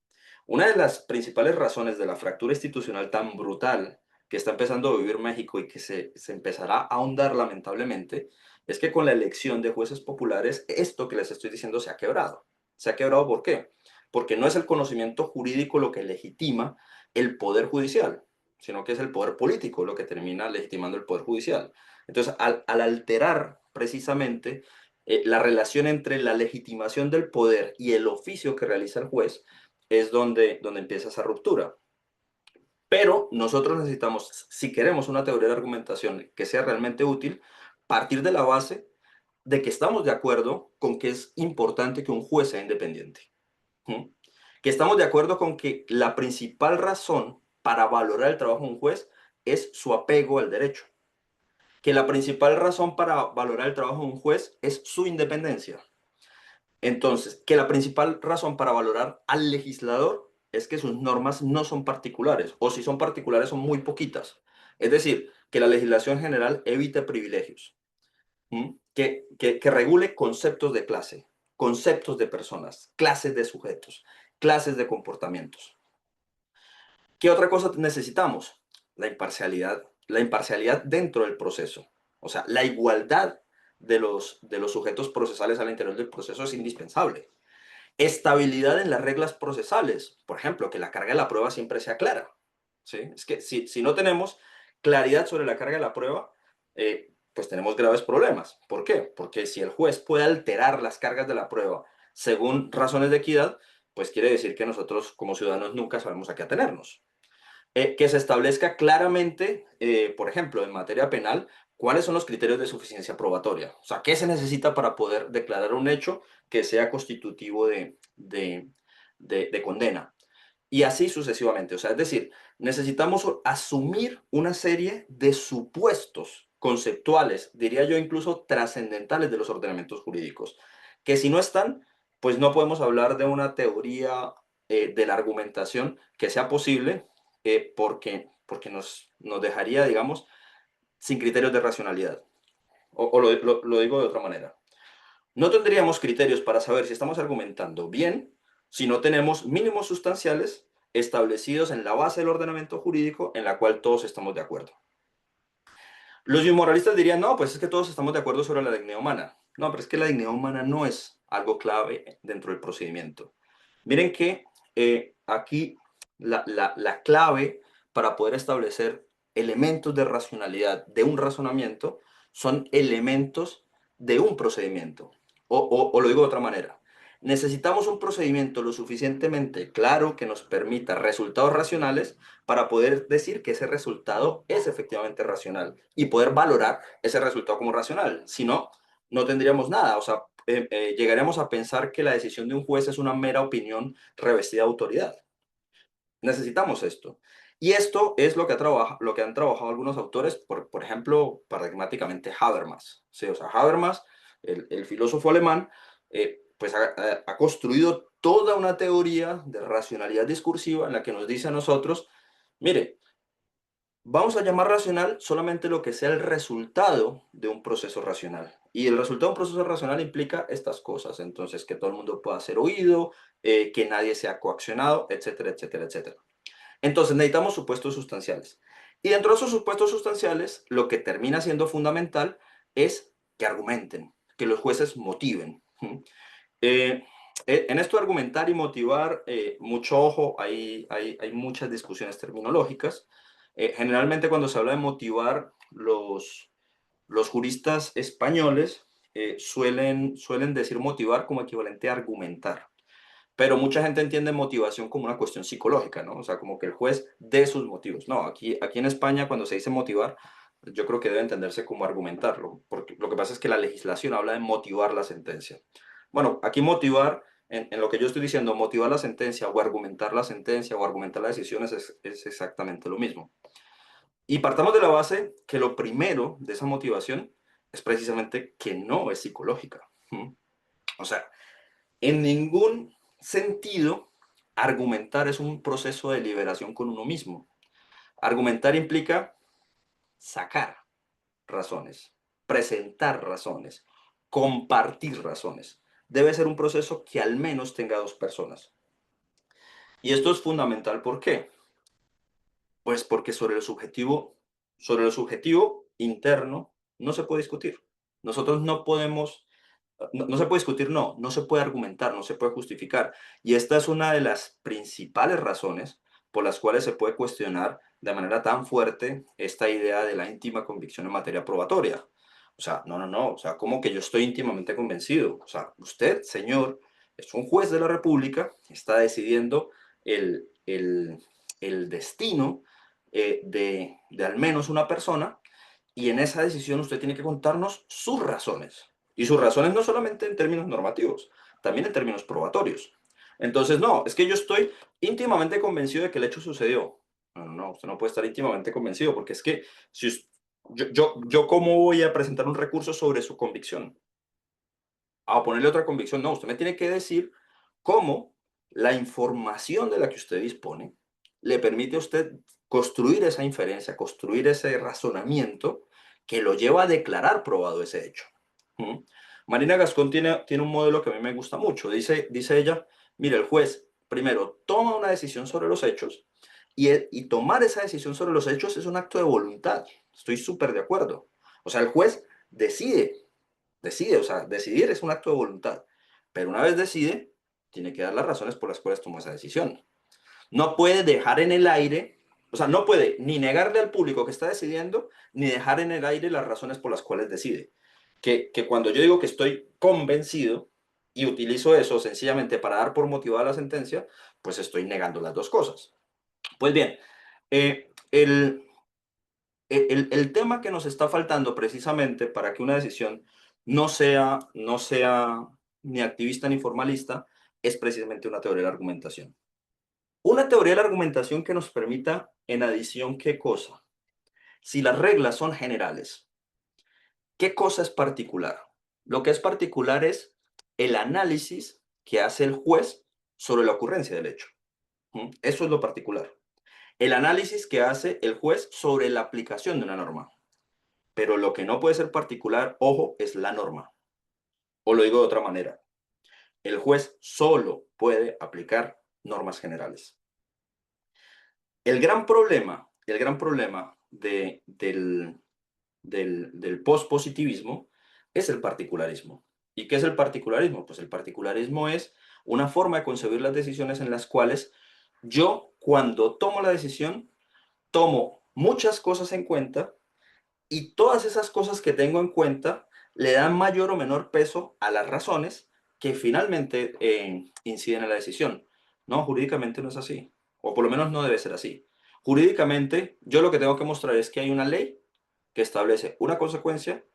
Una de las principales razones de la fractura institucional tan brutal que está empezando a vivir México y que se empezará a ahondar lamentablemente, es que con la elección de jueces populares, esto que les estoy diciendo se ha quebrado. ¿Se ha quebrado por qué? Porque no es el conocimiento jurídico lo que legitima el poder judicial, sino que es el poder político lo que termina legitimando el poder judicial. Entonces, al alterar precisamente la relación entre la legitimación del poder y el oficio que realiza el juez, es donde empieza esa ruptura. Pero nosotros necesitamos, si queremos una teoría de argumentación que sea realmente útil, partir de la base de que estamos de acuerdo con que es importante que un juez sea independiente. ¿Mm? Que estamos de acuerdo con que la principal razón para valorar el trabajo de un juez es su apego al derecho. Que la principal razón para valorar el trabajo de un juez es su independencia. Entonces, que la principal razón para valorar al legislador es que sus normas no son particulares, o si son particulares son muy poquitas. Es decir, que la legislación general evite privilegios. ¿Mm? Que regule conceptos de clase, conceptos de personas, clases de sujetos, clases de comportamientos. ¿Qué otra cosa necesitamos? La imparcialidad dentro del proceso. O sea, la igualdad de los sujetos procesales al interior del proceso es indispensable. Estabilidad en las reglas procesales. Por ejemplo, que la carga de la prueba siempre sea clara. ¿Sí? Es que si no tenemos claridad sobre la carga de la prueba, pues tenemos graves problemas. ¿Por qué? Porque si el juez puede alterar las cargas de la prueba según razones de equidad, pues quiere decir que nosotros como ciudadanos nunca sabemos a qué atenernos. Que se establezca claramente, por ejemplo, en materia penal, cuáles son los criterios de suficiencia probatoria. O sea, qué se necesita para poder declarar un hecho que sea constitutivo de condena. Y así sucesivamente. O sea, es decir, necesitamos asumir una serie de supuestos conceptuales, diría yo incluso trascendentales de los ordenamientos jurídicos, que si no están, pues no podemos hablar de una teoría de la argumentación que sea posible, porque nos dejaría, digamos, sin criterios de racionalidad. O lo digo de otra manera. No tendríamos criterios para saber si estamos argumentando bien si no tenemos mínimos sustanciales establecidos en la base del ordenamiento jurídico en la cual todos estamos de acuerdo. Los inmoralistas dirían, no, pues es que todos estamos de acuerdo sobre la dignidad humana. No, pero es que la dignidad humana no es algo clave dentro del procedimiento. Miren que aquí la clave para poder establecer elementos de racionalidad de un razonamiento son elementos de un procedimiento. O lo digo de otra manera. Necesitamos un procedimiento lo suficientemente claro que nos permita resultados racionales para poder decir que ese resultado es efectivamente racional y poder valorar ese resultado como racional. Si no, no tendríamos nada. O sea, llegaríamos a pensar que la decisión de un juez es una mera opinión revestida de autoridad. Necesitamos esto. Y esto es lo que han trabajado algunos autores, por ejemplo, paradigmáticamente Habermas. ¿Sí? O sea, Habermas, el filósofo alemán, pues ha construido toda una teoría de racionalidad discursiva en la que nos dice a nosotros, mire, vamos a llamar racional solamente lo que sea el resultado de un proceso racional. Y el resultado de un proceso racional implica estas cosas. Entonces, que todo el mundo pueda ser oído, que nadie sea coaccionado, etcétera, etcétera, etcétera. Entonces, necesitamos supuestos sustanciales. Y dentro de esos supuestos sustanciales, lo que termina siendo fundamental es que argumenten, que los jueces motiven. Eh, en esto de argumentar y motivar, mucho ojo, hay muchas discusiones terminológicas. Generalmente cuando se habla de motivar, los juristas españoles suelen decir motivar como equivalente a argumentar. Pero mucha gente entiende motivación como una cuestión psicológica, ¿no? O sea, como que el juez dé sus motivos. No, aquí en España cuando se dice motivar, yo creo que debe entenderse como argumentarlo, porque lo que pasa es que la legislación habla de motivar la sentencia. Bueno, aquí motivar, en lo que yo estoy diciendo, motivar la sentencia o argumentar la sentencia o argumentar las decisiones es exactamente lo mismo. Y partamos de la base que lo primero de esa motivación es precisamente que no es psicológica. ¿Mm? O sea, en ningún sentido, argumentar es un proceso de liberación con uno mismo. Argumentar implica sacar razones, presentar razones, compartir razones. Debe ser un proceso que al menos tenga dos personas. Y esto es fundamental, ¿por qué? Pues porque sobre lo subjetivo interno no se puede discutir. Nosotros no podemos, no se puede discutir, no se puede argumentar, no se puede justificar. Y esta es una de las principales razones por las cuales se puede cuestionar de manera tan fuerte esta idea de la íntima convicción en materia probatoria. O sea, no, o sea, ¿cómo que yo estoy íntimamente convencido? O sea, usted, señor, es un juez de la República, está decidiendo el destino de al menos una persona, y en esa decisión usted tiene que contarnos sus razones. Y sus razones no solamente en términos normativos, también en términos probatorios. Entonces, no, es que yo estoy íntimamente convencido de que el hecho sucedió. No, no, usted no puede estar íntimamente convencido, porque es que si yo ¿cómo voy a presentar un recurso sobre su convicción? A oponerle otra convicción. No, usted me tiene que decir cómo la información de la que usted dispone le permite a usted construir esa inferencia, construir ese razonamiento que lo lleva a declarar probado ese hecho. ¿Mm? Marina Gascón tiene un modelo que a mí me gusta mucho. Dice ella, mire, el juez primero toma una decisión sobre los hechos y tomar esa decisión sobre los hechos es un acto de voluntad. Estoy súper de acuerdo. O sea, el juez decide, o sea, decidir es un acto de voluntad, pero una vez decide, tiene que dar las razones por las cuales tomó esa decisión. No puede dejar en el aire, o sea, no puede ni negarle al público que está decidiendo, ni dejar en el aire las razones por las cuales decide. Que cuando yo digo que estoy convencido y utilizo eso sencillamente para dar por motivada la sentencia, pues estoy negando las dos cosas. Pues bien, el tema que nos está faltando precisamente para que una decisión no sea ni activista ni formalista es precisamente una teoría de la argumentación. Una teoría de la argumentación que nos permita, en adición, ¿qué cosa? Si las reglas son generales, ¿qué cosa es particular? Lo que es particular es el análisis que hace el juez sobre la ocurrencia del hecho. Eso es lo particular. El análisis que hace el juez sobre la aplicación de una norma. Pero lo que no puede ser particular, ojo, es la norma. O lo digo de otra manera, el juez solo puede aplicar normas generales. El gran problema del pospositivismo es el particularismo. ¿Y qué es el particularismo? Pues el particularismo es una forma de concebir las decisiones en las cuales yo, cuando tomo la decisión, tomo muchas cosas en cuenta y todas esas cosas que tengo en cuenta le dan mayor o menor peso a las razones que finalmente inciden en la decisión. No, jurídicamente no es así, o por lo menos no debe ser así. Jurídicamente, yo lo que tengo que mostrar es que hay una ley que establece una consecuencia,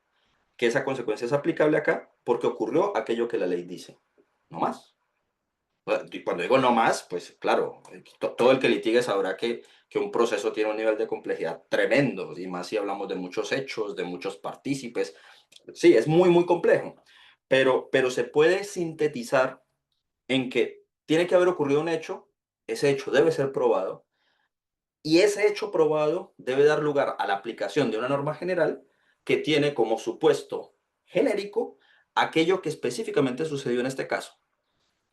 que esa consecuencia es aplicable acá porque ocurrió aquello que la ley dice. No más. Y cuando digo no más, pues claro, todo el que litigue sabrá que un proceso tiene un nivel de complejidad tremendo, y más si hablamos de muchos hechos, de muchos partícipes. Sí, es muy, muy complejo, pero se puede sintetizar en que tiene que haber ocurrido un hecho, ese hecho debe ser probado, y ese hecho probado debe dar lugar a la aplicación de una norma general que tiene como supuesto genérico aquello que específicamente sucedió en este caso.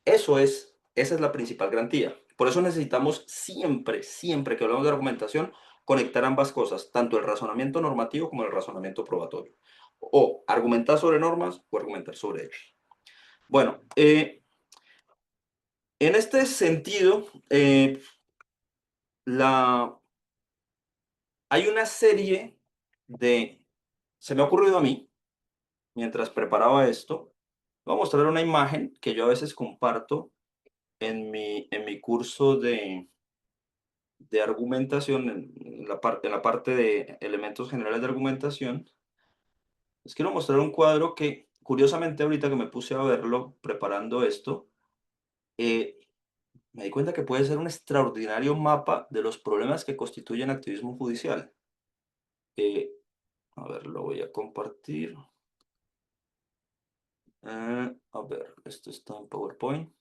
Esa es la principal garantía. Por eso necesitamos siempre, siempre que hablamos de argumentación, conectar ambas cosas, tanto el razonamiento normativo como el razonamiento probatorio. O argumentar sobre normas o argumentar sobre hechos. Bueno, en este sentido, hay una serie se me ha ocurrido a mí, mientras preparaba esto, voy a mostrar una imagen que yo a veces comparto en mi curso de argumentación, en la parte de elementos generales de argumentación. Les quiero mostrar un cuadro que, curiosamente, ahorita que me puse a verlo preparando esto, eh, me di cuenta que puede ser un extraordinario mapa de los problemas que constituyen activismo judicial. Eh, a ver, lo voy a compartir. A ver, esto está en PowerPoint.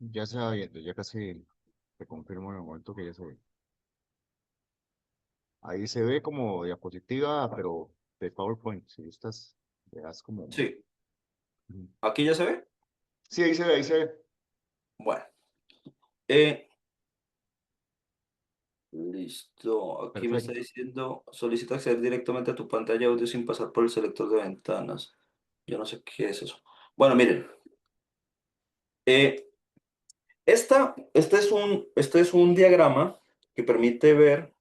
Ya se va viendo, ya casi te confirmo en el momento que ya se ve. Ahí se ve como diapositiva, pero de PowerPoint. Si gustas, verás como... Sí, Ujú. aquí ya se ve. Sí, ahí se ve, ahí se ve. Bueno, eh, listo. Aquí me está Perfecto. diciendo, solicita acceder directamente a tu pantalla de audio sin pasar por el selector de ventanas. Yo no sé qué es eso. Bueno, miren, eh, este es un diagrama que permite ver,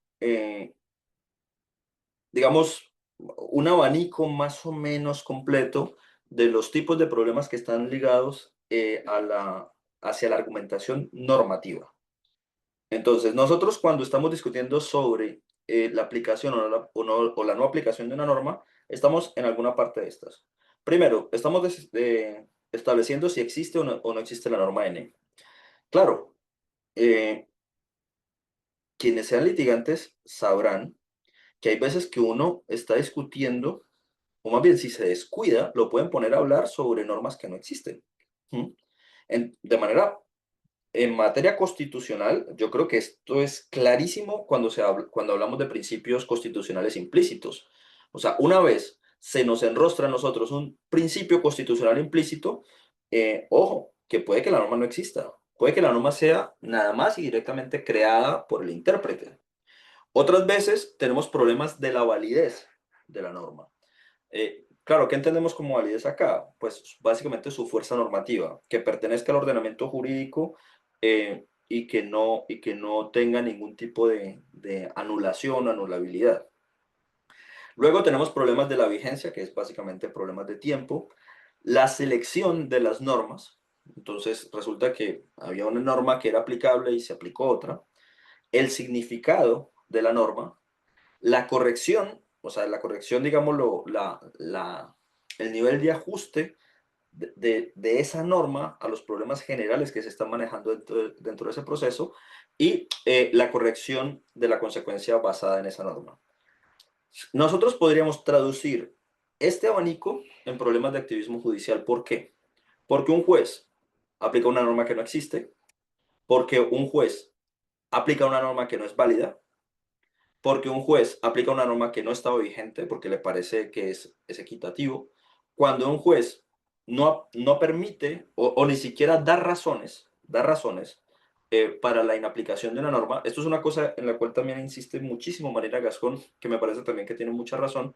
digamos, un abanico más o menos completo de los tipos de problemas que están ligados hacia la argumentación normativa. Entonces, nosotros cuando estamos discutiendo sobre la aplicación o la no aplicación de una norma, estamos en alguna parte de estas. Primero, estamos estableciendo si existe o no existe la norma N. Claro, eh, quienes sean litigantes sabrán que hay veces que uno está discutiendo, o más bien si se descuida, lo pueden poner a hablar sobre normas que no existen. ¿Mm? De manera, en materia constitucional, yo creo que esto es clarísimo cuando hablamos de principios constitucionales implícitos. O sea, una vez se nos enrostra a nosotros un principio constitucional implícito, ojo, que puede que la norma no exista, puede que la norma sea nada más y directamente creada por el intérprete. Otras veces tenemos problemas de la validez de la norma. Claro, ¿qué entendemos como validez acá? Pues básicamente su fuerza normativa, que pertenezca al ordenamiento jurídico y que no tenga ningún tipo de anulación o anulabilidad. Luego tenemos problemas de la vigencia, que es básicamente problemas de tiempo. La selección de las normas. Entonces resulta que había una norma que era aplicable y se aplicó otra. El significado de la norma, la corrección, o sea, la corrección, digámoslo, el nivel de ajuste de esa norma a los problemas generales que se están manejando dentro de ese proceso y la corrección de la consecuencia basada en esa norma. Nosotros podríamos traducir este abanico en problemas de activismo judicial. ¿Por qué? Porque un juez aplica una norma que no existe, porque un juez aplica una norma que no es válida, porque un juez aplica una norma que no estaba vigente porque le parece que es equitativo, cuando un juez no permite o ni siquiera da razones para la inaplicación de una norma. Esto es una cosa en la cual también insiste muchísimo Marina Gascón, que me parece también que tiene mucha razón,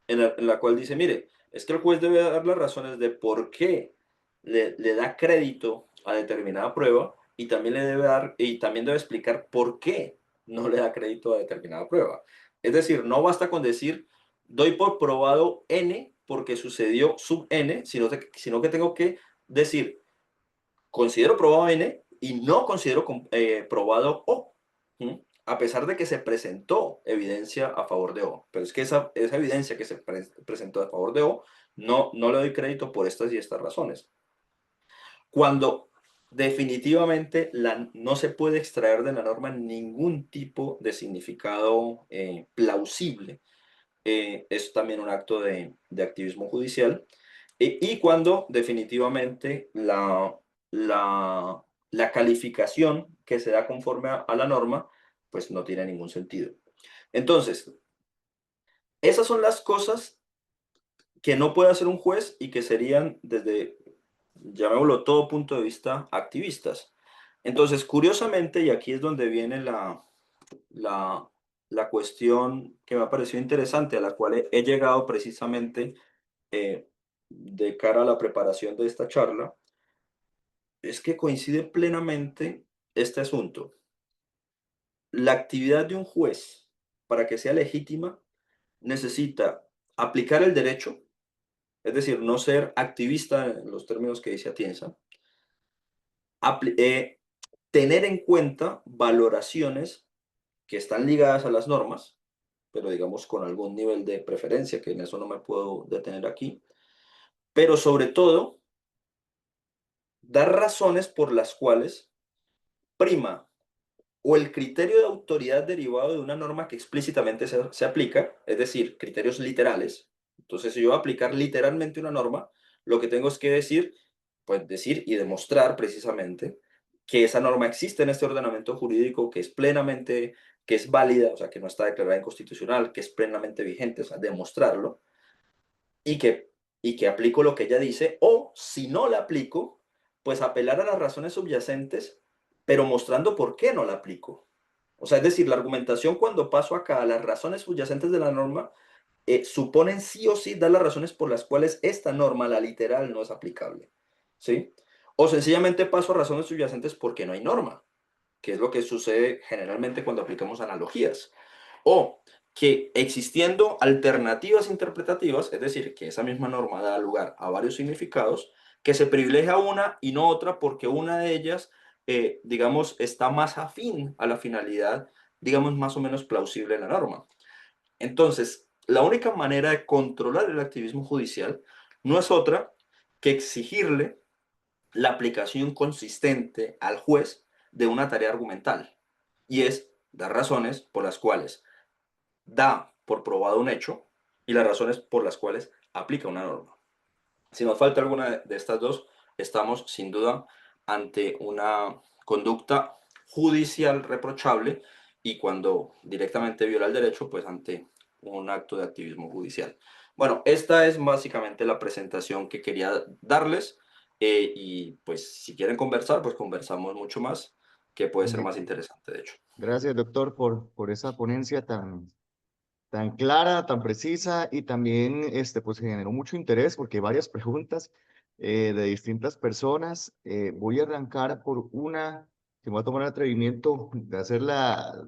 en la cual dice, mire, es que el juez debe dar las razones de por qué le da crédito a determinada prueba y también debe explicar por qué no le da crédito a determinada prueba. Es decir, no basta con decir, doy por probado N porque sucedió sub N, sino que tengo que decir, considero probado N y no considero probado O. ¿Mm? A pesar de que se presentó evidencia a favor de O. Pero es que esa evidencia que se presentó a favor de O, no le doy crédito por estas y estas razones. Cuando definitivamente no se puede extraer de la norma ningún tipo de significado plausible, es también un acto de activismo judicial. Y cuando definitivamente la calificación que se da conforme a la norma, pues no tiene ningún sentido. Entonces, esas son las cosas que no puede hacer un juez y que serían desde, llamémoslo, todo punto de vista activistas. Entonces, curiosamente, y aquí es donde viene la, la cuestión que me ha parecido interesante, a la cual he llegado precisamente de cara a la preparación de esta charla, es que coincide plenamente este asunto. La actividad de un juez, para que sea legítima, necesita aplicar el derecho, es decir, no ser activista en los términos que dice Atienza, tener en cuenta valoraciones que están ligadas a las normas, pero digamos con algún nivel de preferencia, que en eso no me puedo detener aquí, pero sobre todo, dar razones por las cuales prima o el criterio de autoridad derivado de una norma que explícitamente se aplica, es decir, criterios literales. Entonces, si yo voy a aplicar literalmente una norma, lo que tengo es que decir, pues decir y demostrar precisamente que esa norma existe en este ordenamiento jurídico, que es válida, o sea, que no está declarada inconstitucional, que es plenamente vigente, o sea, demostrarlo, y que aplico lo que ella dice, o si no la aplico, pues apelar a las razones subyacentes, pero mostrando por qué no la aplico. O sea, es decir, la argumentación cuando paso acá a las razones subyacentes de la norma, suponen sí o sí dar las razones por las cuales esta norma, la literal, no es aplicable. ¿Sí? O sencillamente paso a razones subyacentes porque no hay norma, que es lo que sucede generalmente cuando aplicamos analogías. O que existiendo alternativas interpretativas, es decir, que esa misma norma da lugar a varios significados, que se privilegia una y no otra porque una de ellas digamos, está más afín a la finalidad, digamos, más o menos plausible de la norma. Entonces, la única manera de controlar el activismo judicial no es otra que exigirle la aplicación consistente al juez de una tarea argumental, y es dar razones por las cuales da por probado un hecho y las razones por las cuales aplica una norma. Si nos falta alguna de estas dos, estamos sin duda ante una conducta judicial reprochable, y cuando directamente viola el derecho, pues ante un acto de activismo judicial. Bueno, esta es básicamente la presentación que quería darles, y pues si quieren conversar, pues conversamos mucho más, que puede ser más interesante, de hecho. Gracias, doctor, por esa ponencia tan clara, tan precisa y también pues generó mucho interés porque varias preguntas de distintas personas. Voy a arrancar por una que me voy a tomar el atrevimiento de hacerla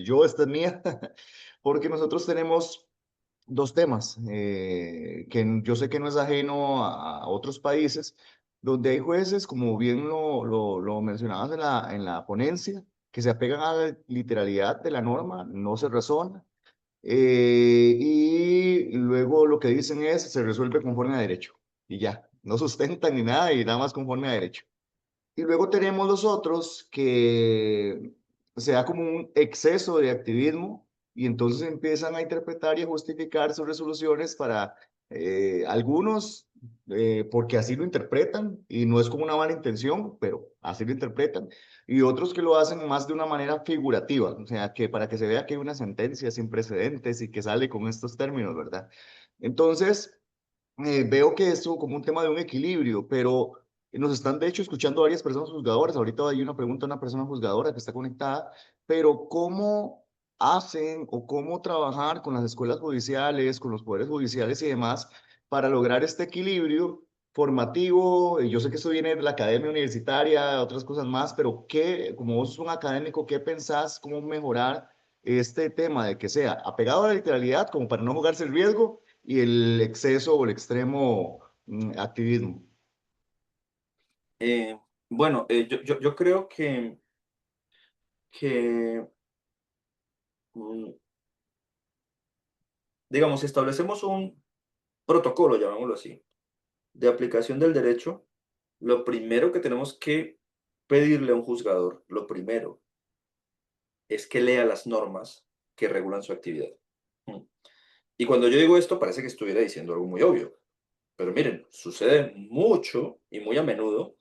yo, esta es mía, porque nosotros tenemos dos temas que yo sé que no es ajeno a otros países, donde hay jueces, como bien lo mencionabas en la ponencia, que se apegan a la literalidad de la norma, no se razona y luego lo que dicen es, se resuelve conforme a derecho. Y ya, no sustentan ni nada y nada más conforme a derecho. Y luego tenemos los otros que se da como un exceso de activismo y entonces empiezan a interpretar y a justificar sus resoluciones para algunos, porque así lo interpretan y no es como una mala intención, pero así lo interpretan. Y otros que lo hacen más de una manera figurativa, o sea, que para que se vea que hay una sentencia sin precedentes y que sale con estos términos, ¿verdad? Entonces veo que esto como un tema de un equilibrio, pero nos están de hecho escuchando varias personas juzgadoras. Ahorita hay una pregunta a una persona juzgadora que está conectada, pero ¿cómo hacen o cómo trabajar con las escuelas judiciales, con los poderes judiciales y demás para lograr este equilibrio formativo? Yo sé que esto viene de la academia universitaria, otras cosas más, pero ¿qué, como vos sos un académico, qué pensás, cómo mejorar este tema de que sea apegado a la literalidad como para no jugarse el riesgo y el exceso o el extremo activismo? Eh, bueno, yo creo que mm, digamos, si establecemos un protocolo, llamémoslo así, de aplicación del derecho, lo primero que tenemos que pedirle a un juzgador, lo primero, es que lea las normas que regulan su actividad. Mm. Y cuando yo digo esto, parece que estuviera diciendo algo muy obvio, pero miren, sucede mucho y muy a menudo,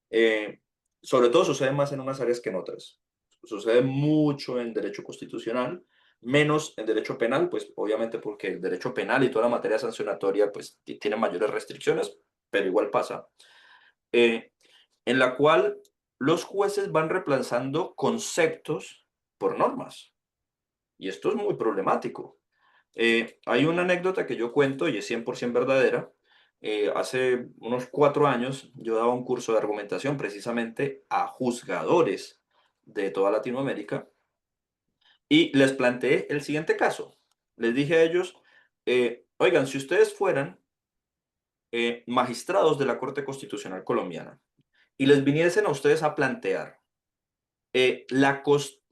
eh, sobre todo sucede más en unas áreas que en otras. Sucede mucho en derecho constitucional, menos en derecho penal, pues obviamente porque el derecho penal y toda la materia sancionatoria pues tiene mayores restricciones, pero igual pasa. eh, en la cual los jueces van reemplazando conceptos por normas. Y esto es muy problemático. Hay una anécdota que yo cuento y es 100% verdadera. Hace unos 4 años yo daba un curso de argumentación precisamente a juzgadores de toda Latinoamérica y les planteé el siguiente caso. Les dije a ellos, oigan, si ustedes fueran magistrados de la Corte Constitucional colombiana y les viniesen a ustedes a plantear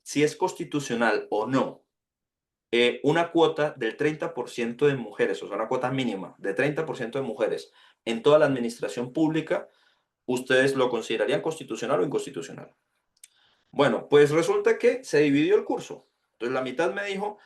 si es constitucional o no una cuota del 30% de mujeres, o sea, una cuota mínima de 30% de mujeres en toda la administración pública, ¿ustedes lo considerarían constitucional o inconstitucional? Bueno, pues resulta que se dividió el curso. Entonces la mitad me dijo,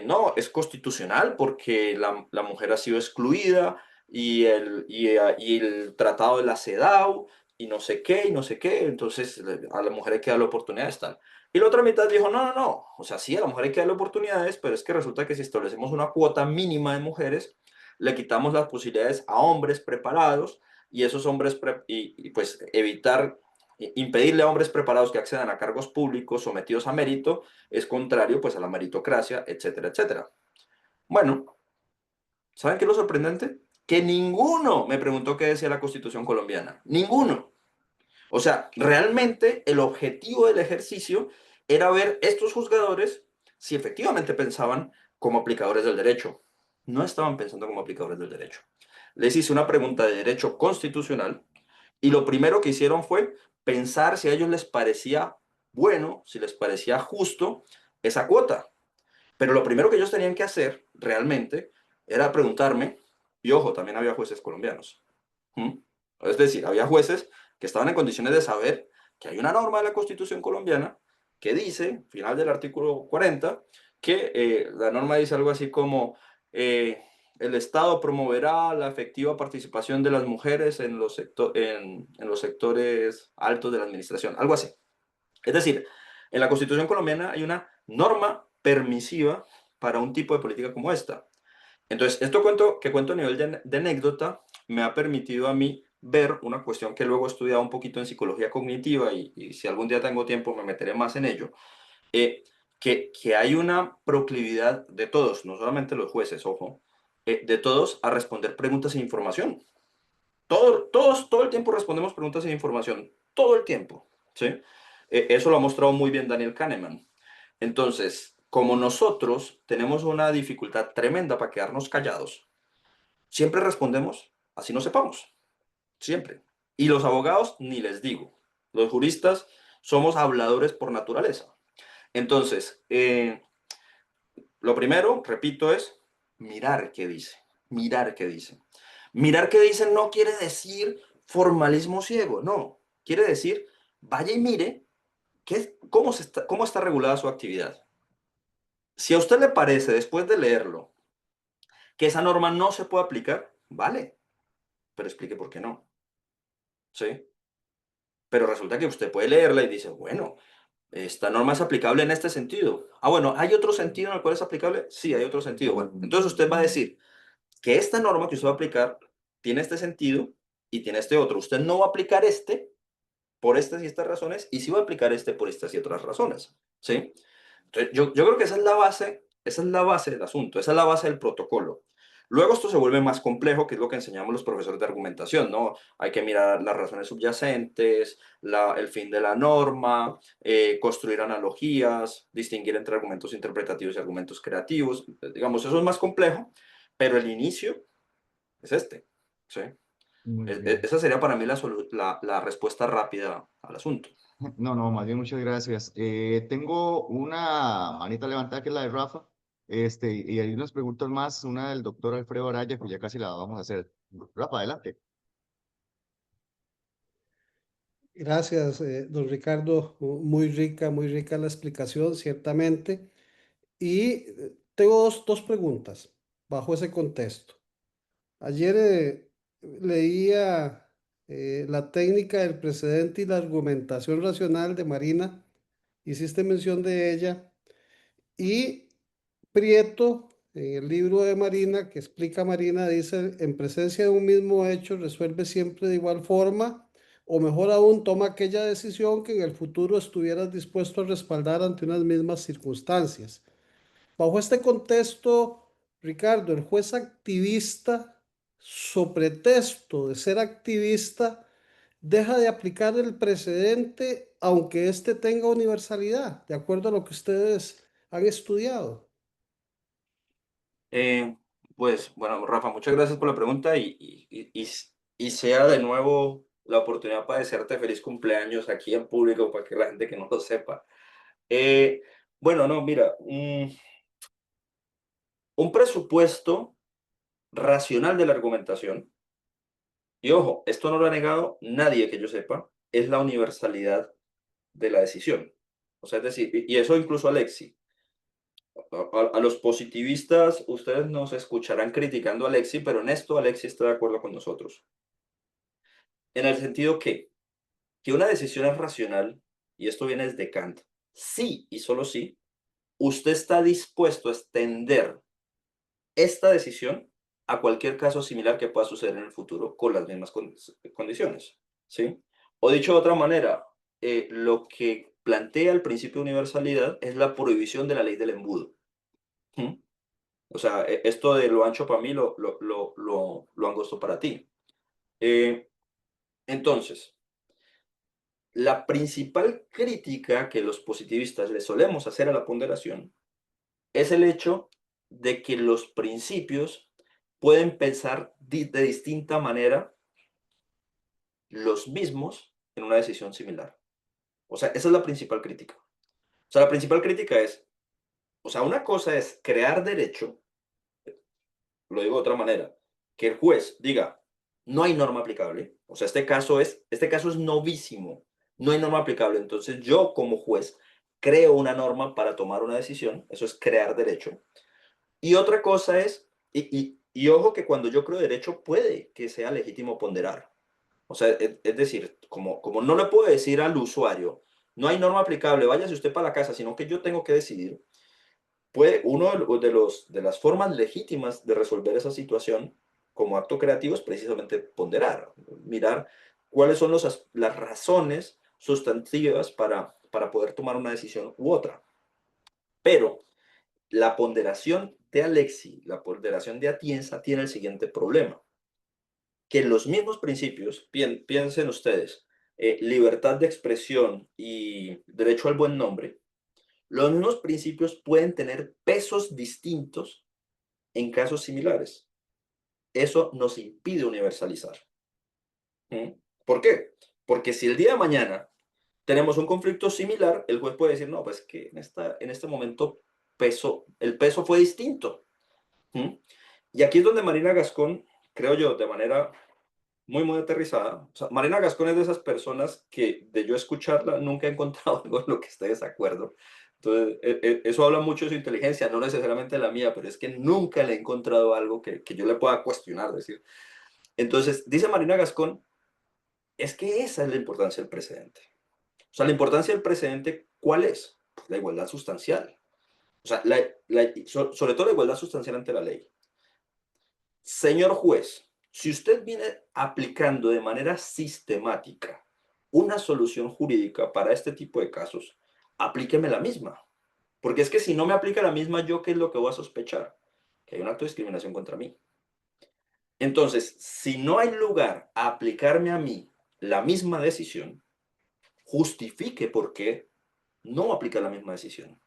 no, es constitucional porque la mujer ha sido excluida y el tratado de la CEDAW y no sé qué y no sé qué, entonces a la mujer hay que darle oportunidades tal. Y la otra mitad dijo, no, no, no, o sea, sí, a la mujer hay que darle oportunidades, pero es que resulta que si establecemos una cuota mínima de mujeres, le quitamos las posibilidades a hombres preparados y esos y pues evitar impedirle a hombres preparados que accedan a cargos públicos sometidos a mérito es contrario pues a la meritocracia, etcétera, etcétera. Bueno, ¿saben qué es lo sorprendente? Que ninguno me preguntó qué decía la Constitución colombiana. Ninguno. O sea, realmente el objetivo del ejercicio era ver estos juzgadores si efectivamente pensaban como aplicadores del derecho. No estaban pensando como aplicadores del derecho. Les hice una pregunta de derecho constitucional y lo primero que hicieron fue pensar si a ellos les parecía bueno, si les parecía justo esa cuota. Pero lo primero que ellos tenían que hacer realmente era preguntarme, y ojo, también había jueces colombianos. ¿Mm? Es decir, había jueces que estaban en condiciones de saber que hay una norma de la Constitución colombiana que dice, final del artículo 40, que la norma dice algo así como el Estado promoverá la efectiva participación de las mujeres en en los sectores altos de la administración, algo así. Es decir, en la Constitución colombiana hay una norma permisiva para un tipo de política como esta. Entonces, que cuento a nivel de anécdota me ha permitido a mí ver una cuestión que luego he estudiado un poquito en psicología cognitiva y si algún día tengo tiempo me meteré más en ello, eh, que hay una proclividad de todos, no solamente los jueces, ojo, de todos a responder preguntas e información. Todo el tiempo respondemos preguntas e información, todo el tiempo, ¿sí? Eso lo ha mostrado muy bien Daniel Kahneman. Entonces, como nosotros tenemos una dificultad tremenda para quedarnos callados, siempre respondemos así no sepamos, siempre. Y los abogados, ni les digo. Los juristas somos habladores por naturaleza. Entonces, lo primero, repito, es mirar qué dice, mirar qué dice. Mirar qué dice no quiere decir formalismo ciego, no. Quiere decir, vaya y mire cómo está regulada su actividad. Si a usted le parece, después de leerlo, que esa norma no se puede aplicar, vale, pero explique por qué no. ¿Sí? Pero resulta que usted puede leerla y dice, bueno, esta norma es aplicable en este sentido. Ah, bueno, ¿hay otro sentido en el cual es aplicable? Sí, hay otro sentido. Bueno, entonces usted va a decir que esta norma que usted va a aplicar tiene este sentido y tiene este otro. Usted no va a aplicar este por estas y estas razones y sí va a aplicar este por estas y otras razones. ¿Sí? Entonces, yo creo que esa es la base del asunto, esa es la base del protocolo. Luego esto se vuelve más complejo, que es lo que enseñamos los profesores de argumentación, ¿no? Hay que mirar las razones subyacentes, el fin de la norma, construir analogías, distinguir entre argumentos interpretativos y argumentos creativos. Digamos, eso es más complejo, pero el inicio es este, ¿sí? Muy bien. Esa sería para mí la respuesta rápida al asunto. No, no, más bien muchas gracias. Tengo una manita levantada que es la de Rafa, y hay unas preguntas más, una del doctor Alfredo Araya, que ya casi la vamos a hacer. Rafa, adelante. Gracias, don Ricardo. Muy rica la explicación, ciertamente. Y tengo dos preguntas bajo ese contexto. Ayer leía la técnica del precedente y la argumentación racional de Marina. Hiciste mención de ella. Y Prieto, en el libro de Marina, que explica Marina, dice, en presencia de un mismo hecho, resuelve siempre de igual forma, o mejor aún, toma aquella decisión que en el futuro estuvieras dispuesto a respaldar ante unas mismas circunstancias. Bajo este contexto, Ricardo, el juez activista, so pretexto de ser activista, deja de aplicar el precedente aunque éste tenga universalidad, de acuerdo a lo que ustedes han estudiado. Eh, pues bueno, Rafa, muchas gracias por la pregunta y sea de nuevo la oportunidad para desearte feliz cumpleaños aquí en público para que la gente que no lo sepa. Eh, bueno, no, mira, un presupuesto racional de la argumentación, y ojo, esto no lo ha negado nadie que yo sepa, es la universalidad de la decisión. O sea, es decir, y eso incluso Alexi. A los positivistas, ustedes nos escucharán criticando a Alexi, pero en esto Alexi está de acuerdo con nosotros. En el sentido que una decisión es racional, y esto viene desde Kant, sí y solo sí, usted está dispuesto a extender esta decisión a cualquier caso similar que pueda suceder en el futuro con las mismas condiciones. ¿Sí? O dicho de otra manera, lo que plantea el principio de universalidad es la prohibición de la ley del embudo. ¿Mm? O sea, esto de lo ancho para mí, lo angosto para ti. Eh, entonces, la principal crítica que los positivistas le solemos hacer a la ponderación es el hecho de que los principios pueden pensar de distinta manera los mismos en una decisión similar. O sea, esa es la principal crítica. O sea, la principal crítica es, o sea, una cosa es crear derecho, lo digo de otra manera, que el juez diga, no hay norma aplicable, o sea, este caso es novísimo, no hay norma aplicable, entonces yo como juez creo una norma para tomar una decisión, eso es crear derecho. Y otra cosa es, y ojo que cuando yo creo derecho puede que sea legítimo ponderar. O sea, es decir, como no le puedo decir al usuario, no hay norma aplicable, váyase usted para la casa, sino que yo tengo que decidir, puede, uno de las formas legítimas de resolver esa situación como acto creativo es precisamente ponderar, mirar cuáles son las razones sustantivas para poder tomar una decisión u otra. Pero la ponderación de Alexi, la ponderación de Atienza tiene el siguiente problema, que los mismos principios, piensen ustedes, libertad de expresión y derecho al buen nombre, los mismos principios pueden tener pesos distintos en casos similares. Eso nos impide universalizar. ¿Mm? ¿Por qué? Porque si el día de mañana tenemos un conflicto similar, el juez puede decir, no, pues que en este momento el peso fue distinto. ¿Mm? Y aquí es donde Marina Gascón, creo yo, de manera muy aterrizada, o sea, Marina Gascón es de esas personas que de yo escucharla nunca he encontrado algo en lo que esté de desacuerdo. Entonces, eso habla mucho de su inteligencia, no necesariamente la mía, pero es que nunca le he encontrado algo que yo le pueda cuestionar, decir. Entonces, dice Marina Gascón, es que esa es la importancia del precedente. O sea, la importancia del precedente, ¿cuál es? Pues la igualdad sustancial. O sea, sobre todo la igualdad sustancial ante la ley. Señor juez, si usted viene aplicando de manera sistemática una solución jurídica para este tipo de casos, aplíqueme la misma. Porque es que si no me aplica la misma, ¿yo qué es lo que voy a sospechar? Que hay un acto de discriminación contra mí. Entonces, si no hay lugar a aplicarme a mí la misma decisión, justifique por qué no aplica la misma decisión.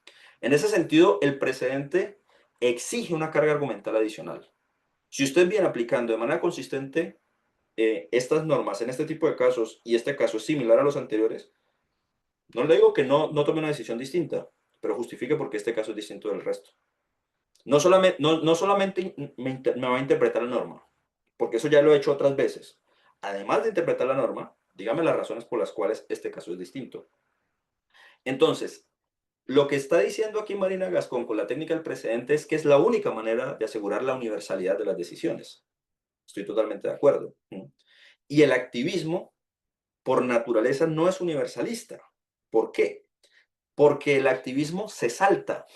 En ese sentido, el precedente exige una carga argumental adicional. Si usted viene aplicando de manera consistente estas normas en este tipo de casos y este caso es similar a los anteriores, no le digo que no tome una decisión distinta, pero justifique por qué este caso es distinto del resto. No solamente me va a interpretar la norma, porque eso ya lo he hecho otras veces. Además de interpretar la norma, dígame las razones por las cuales este caso es distinto. Entonces, lo que está diciendo aquí Marina Gascón con la técnica del precedente es que es la única manera de asegurar la universalidad de las decisiones. Estoy totalmente de acuerdo. Y el activismo, por naturaleza, no es universalista. ¿Por qué? Porque el activismo se salta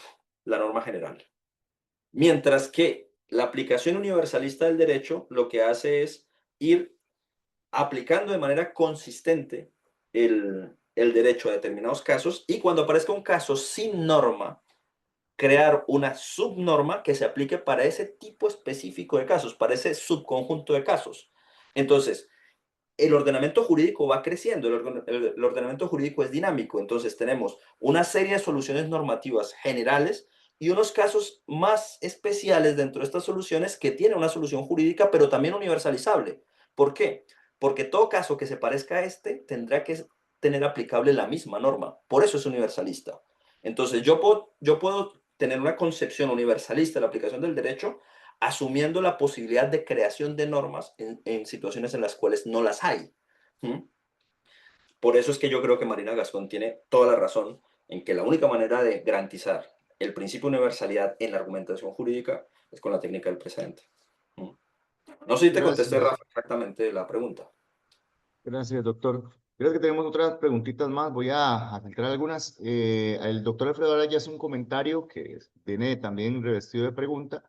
la norma general. Mientras que la aplicación universalista del derecho lo que hace es ir aplicando de manera consistente el derecho a determinados casos y cuando aparezca un caso sin norma, crear una subnorma que se aplique para ese tipo específico de casos, para ese subconjunto de casos. Entonces, el ordenamiento jurídico va creciendo, el ordenamiento jurídico es dinámico, entonces tenemos una serie de soluciones normativas generales y unos casos más especiales dentro de estas soluciones que tienen una solución jurídica, pero también universalizable. ¿Por qué? Porque todo caso que se parezca a este tendrá que tener aplicable la misma norma, por eso es universalista. Entonces yo puedo tener una concepción universalista de la aplicación del derecho asumiendo la posibilidad de creación de normas en situaciones en las cuales no las hay. ¿Mm? Por eso es que yo creo que Marina Gascón tiene toda la razón en que la única manera de garantizar el principio de universalidad en la argumentación jurídica es con la técnica del precedente. ¿Mm? No sé si te contesté, Gracias. Rafa, exactamente la pregunta. Gracias, doctor. Creo que tenemos otras preguntitas más. Voy a filtrar algunas. El doctor Alfredo Araya hace un comentario que viene también revestido de pregunta.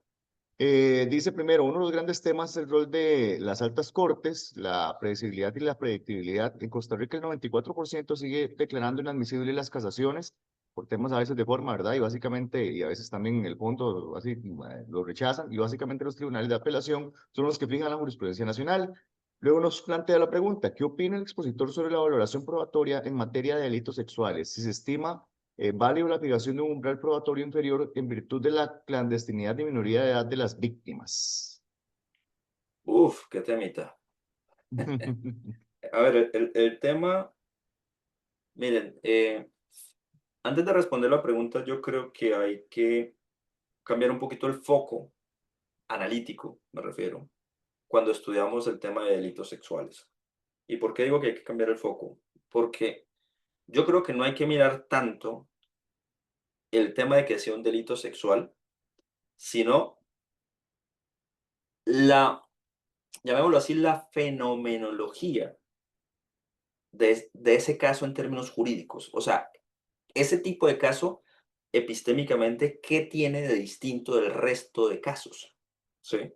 Dice primero, uno de los grandes temas es el rol de las altas cortes, la predecibilidad y la predictibilidad. En Costa Rica el 94% sigue declarando inadmisibles las casaciones por temas a veces de forma, ¿verdad? Y básicamente, y a veces también en el fondo, así, lo rechazan. Y básicamente los tribunales de apelación son los que fijan la jurisprudencia nacional. Luego nos plantea la pregunta, ¿qué opina el expositor sobre la valoración probatoria en materia de delitos sexuales? Si se estima válido la fijación de un umbral probatorio inferior en virtud de la clandestinidad y minoría de edad de las víctimas. Uf, qué temita. A ver, el tema Miren, antes de responder la pregunta, yo creo que hay que cambiar un poquito el foco analítico, me refiero, cuando estudiamos el tema de delitos sexuales. ¿Y por qué digo que hay que cambiar el foco? Porque yo creo que no hay que mirar tanto el tema de que sea un delito sexual, sino la, llamémoslo así, la fenomenología de ese caso en términos jurídicos. O sea, ese tipo de caso, epistémicamente, ¿qué tiene de distinto del resto de casos? ¿Sí?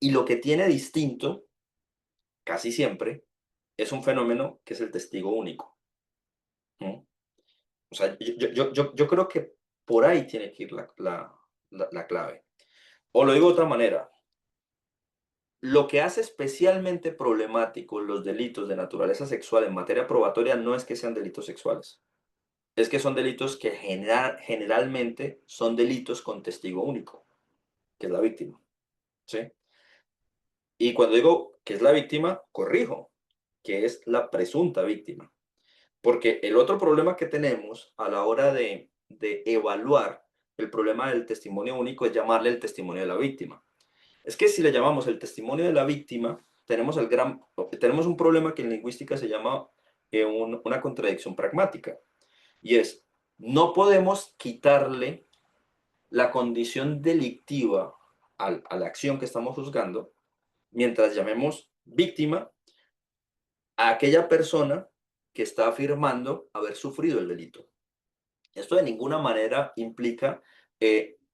Y lo que tiene distinto, casi siempre, es un fenómeno que es el testigo único. ¿Mm? O sea, yo creo que por ahí tiene que ir la clave. O lo digo de otra manera, lo que hace especialmente problemáticos los delitos de naturaleza sexual en materia probatoria no es que sean delitos sexuales, es que son delitos que generalmente son delitos con testigo único, que es la víctima, ¿sí? Y cuando digo que es la víctima, corrijo, que es la presunta víctima. Porque el otro problema que tenemos a la hora de evaluar el problema del testimonio único es llamarle el testimonio de la víctima. Es que si le llamamos el testimonio de la víctima, tenemos un problema que en lingüística se llama una contradicción pragmática. Y es, no podemos quitarle la condición delictiva a la acción que estamos juzgando, mientras llamemos víctima a aquella persona que está afirmando haber sufrido el delito. Esto de ninguna manera implica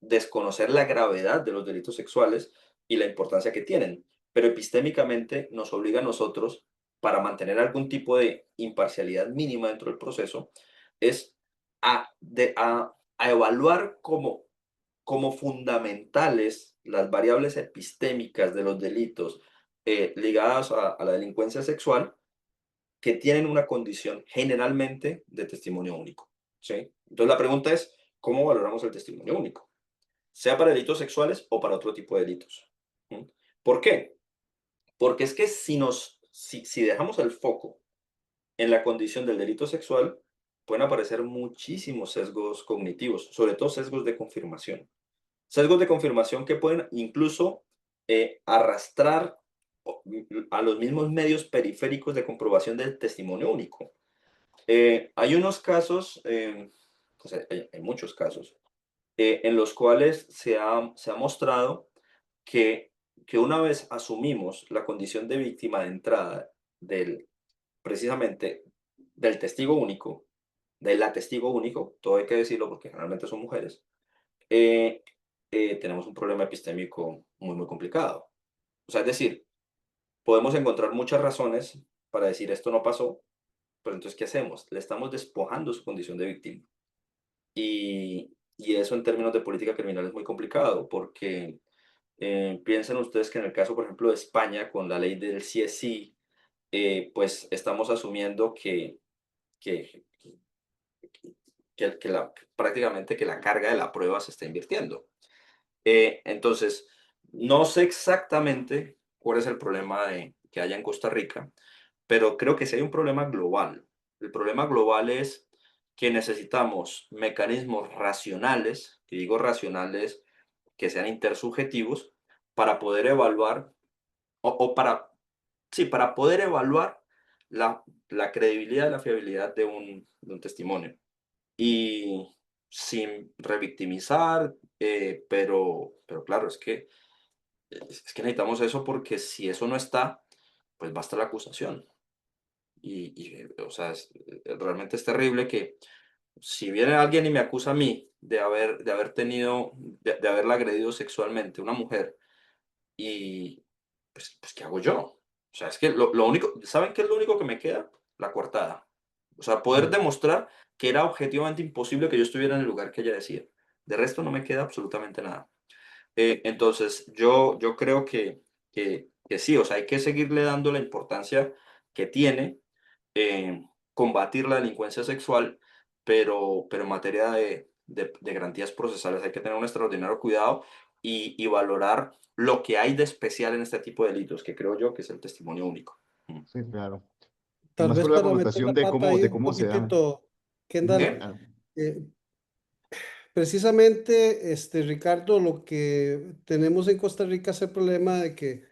desconocer la gravedad de los delitos sexuales y la importancia que tienen, pero epistémicamente nos obliga a nosotros, para mantener algún tipo de imparcialidad mínima dentro del proceso, es a evaluar como fundamentales las variables epistémicas de los delitos ligadas a la delincuencia sexual, que tienen una condición generalmente de testimonio único, ¿sí? Entonces la pregunta es, ¿cómo valoramos el testimonio único? Sea para delitos sexuales o para otro tipo de delitos. ¿Mm? ¿Por qué? Porque es que si dejamos el foco en la condición del delito sexual, pueden aparecer muchísimos sesgos cognitivos, sobre todo sesgos de confirmación. Sesgos de confirmación que pueden incluso arrastrar a los mismos medios periféricos de comprobación del testimonio único. Hay unos casos, pues hay muchos casos, en los cuales se ha mostrado que, que una vez asumimos la condición de víctima de entrada precisamente del testigo único, de la testigo único, todo hay que decirlo porque generalmente son mujeres, eh, tenemos un problema epistémico muy, muy complicado. O sea, es decir, podemos encontrar muchas razones para decir esto no pasó, pero entonces, ¿qué hacemos? Le estamos despojando su condición de víctima. Y eso en términos de política criminal es muy complicado, porque piensen ustedes que en el caso, por ejemplo, de España, con la ley del sí es sí, pues estamos asumiendo que, prácticamente que la carga de la prueba se está invirtiendo. Entonces, no sé exactamente cuál es el problema que haya en Costa Rica, pero creo que sí hay un problema global. El problema global es que necesitamos mecanismos racionales, y digo racionales que sean intersubjetivos, para poder evaluar, o para, sí, para poder evaluar la credibilidad y la fiabilidad de un testimonio. Y sin revictimizar, pero claro, es que necesitamos eso, porque si eso no está, pues basta la acusación. O sea, realmente es terrible que si viene alguien y me acusa a mí de haberla agredido sexualmente, una mujer, y pues ¿qué hago yo? O sea, es que lo único, ¿saben qué es lo único que me queda? La coartada. O sea, poder Sí. demostrar que era objetivamente imposible que yo estuviera en el lugar que ella decía. De resto no me queda absolutamente nada. Entonces, yo creo que sí, o sea, hay que seguirle dando la importancia que tiene combatir la delincuencia sexual, pero en materia de garantías procesales hay que tener un extraordinario cuidado y valorar lo que hay de especial en este tipo de delitos, que creo yo que es el testimonio único. Mm. Sí, claro. y tal más vez por la para meter connotación la pata de ahí un cómo se da. poquitito, Ujú, Kendall, ¿Qué? eh, precisamente, Ricardo, lo que tenemos en Costa Rica es el problema de que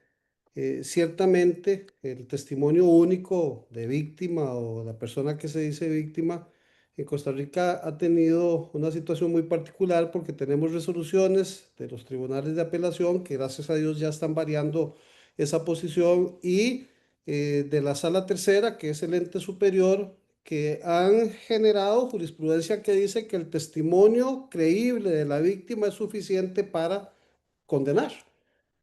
ciertamente el testimonio único de víctima o la persona que se dice víctima en Costa Rica ha tenido una situación muy particular porque tenemos resoluciones de los tribunales de apelación que gracias a Dios ya están variando esa posición y de la Sala Tercera, que es el ente superior, que han generado jurisprudencia que dice que el testimonio creíble de la víctima es suficiente para condenar,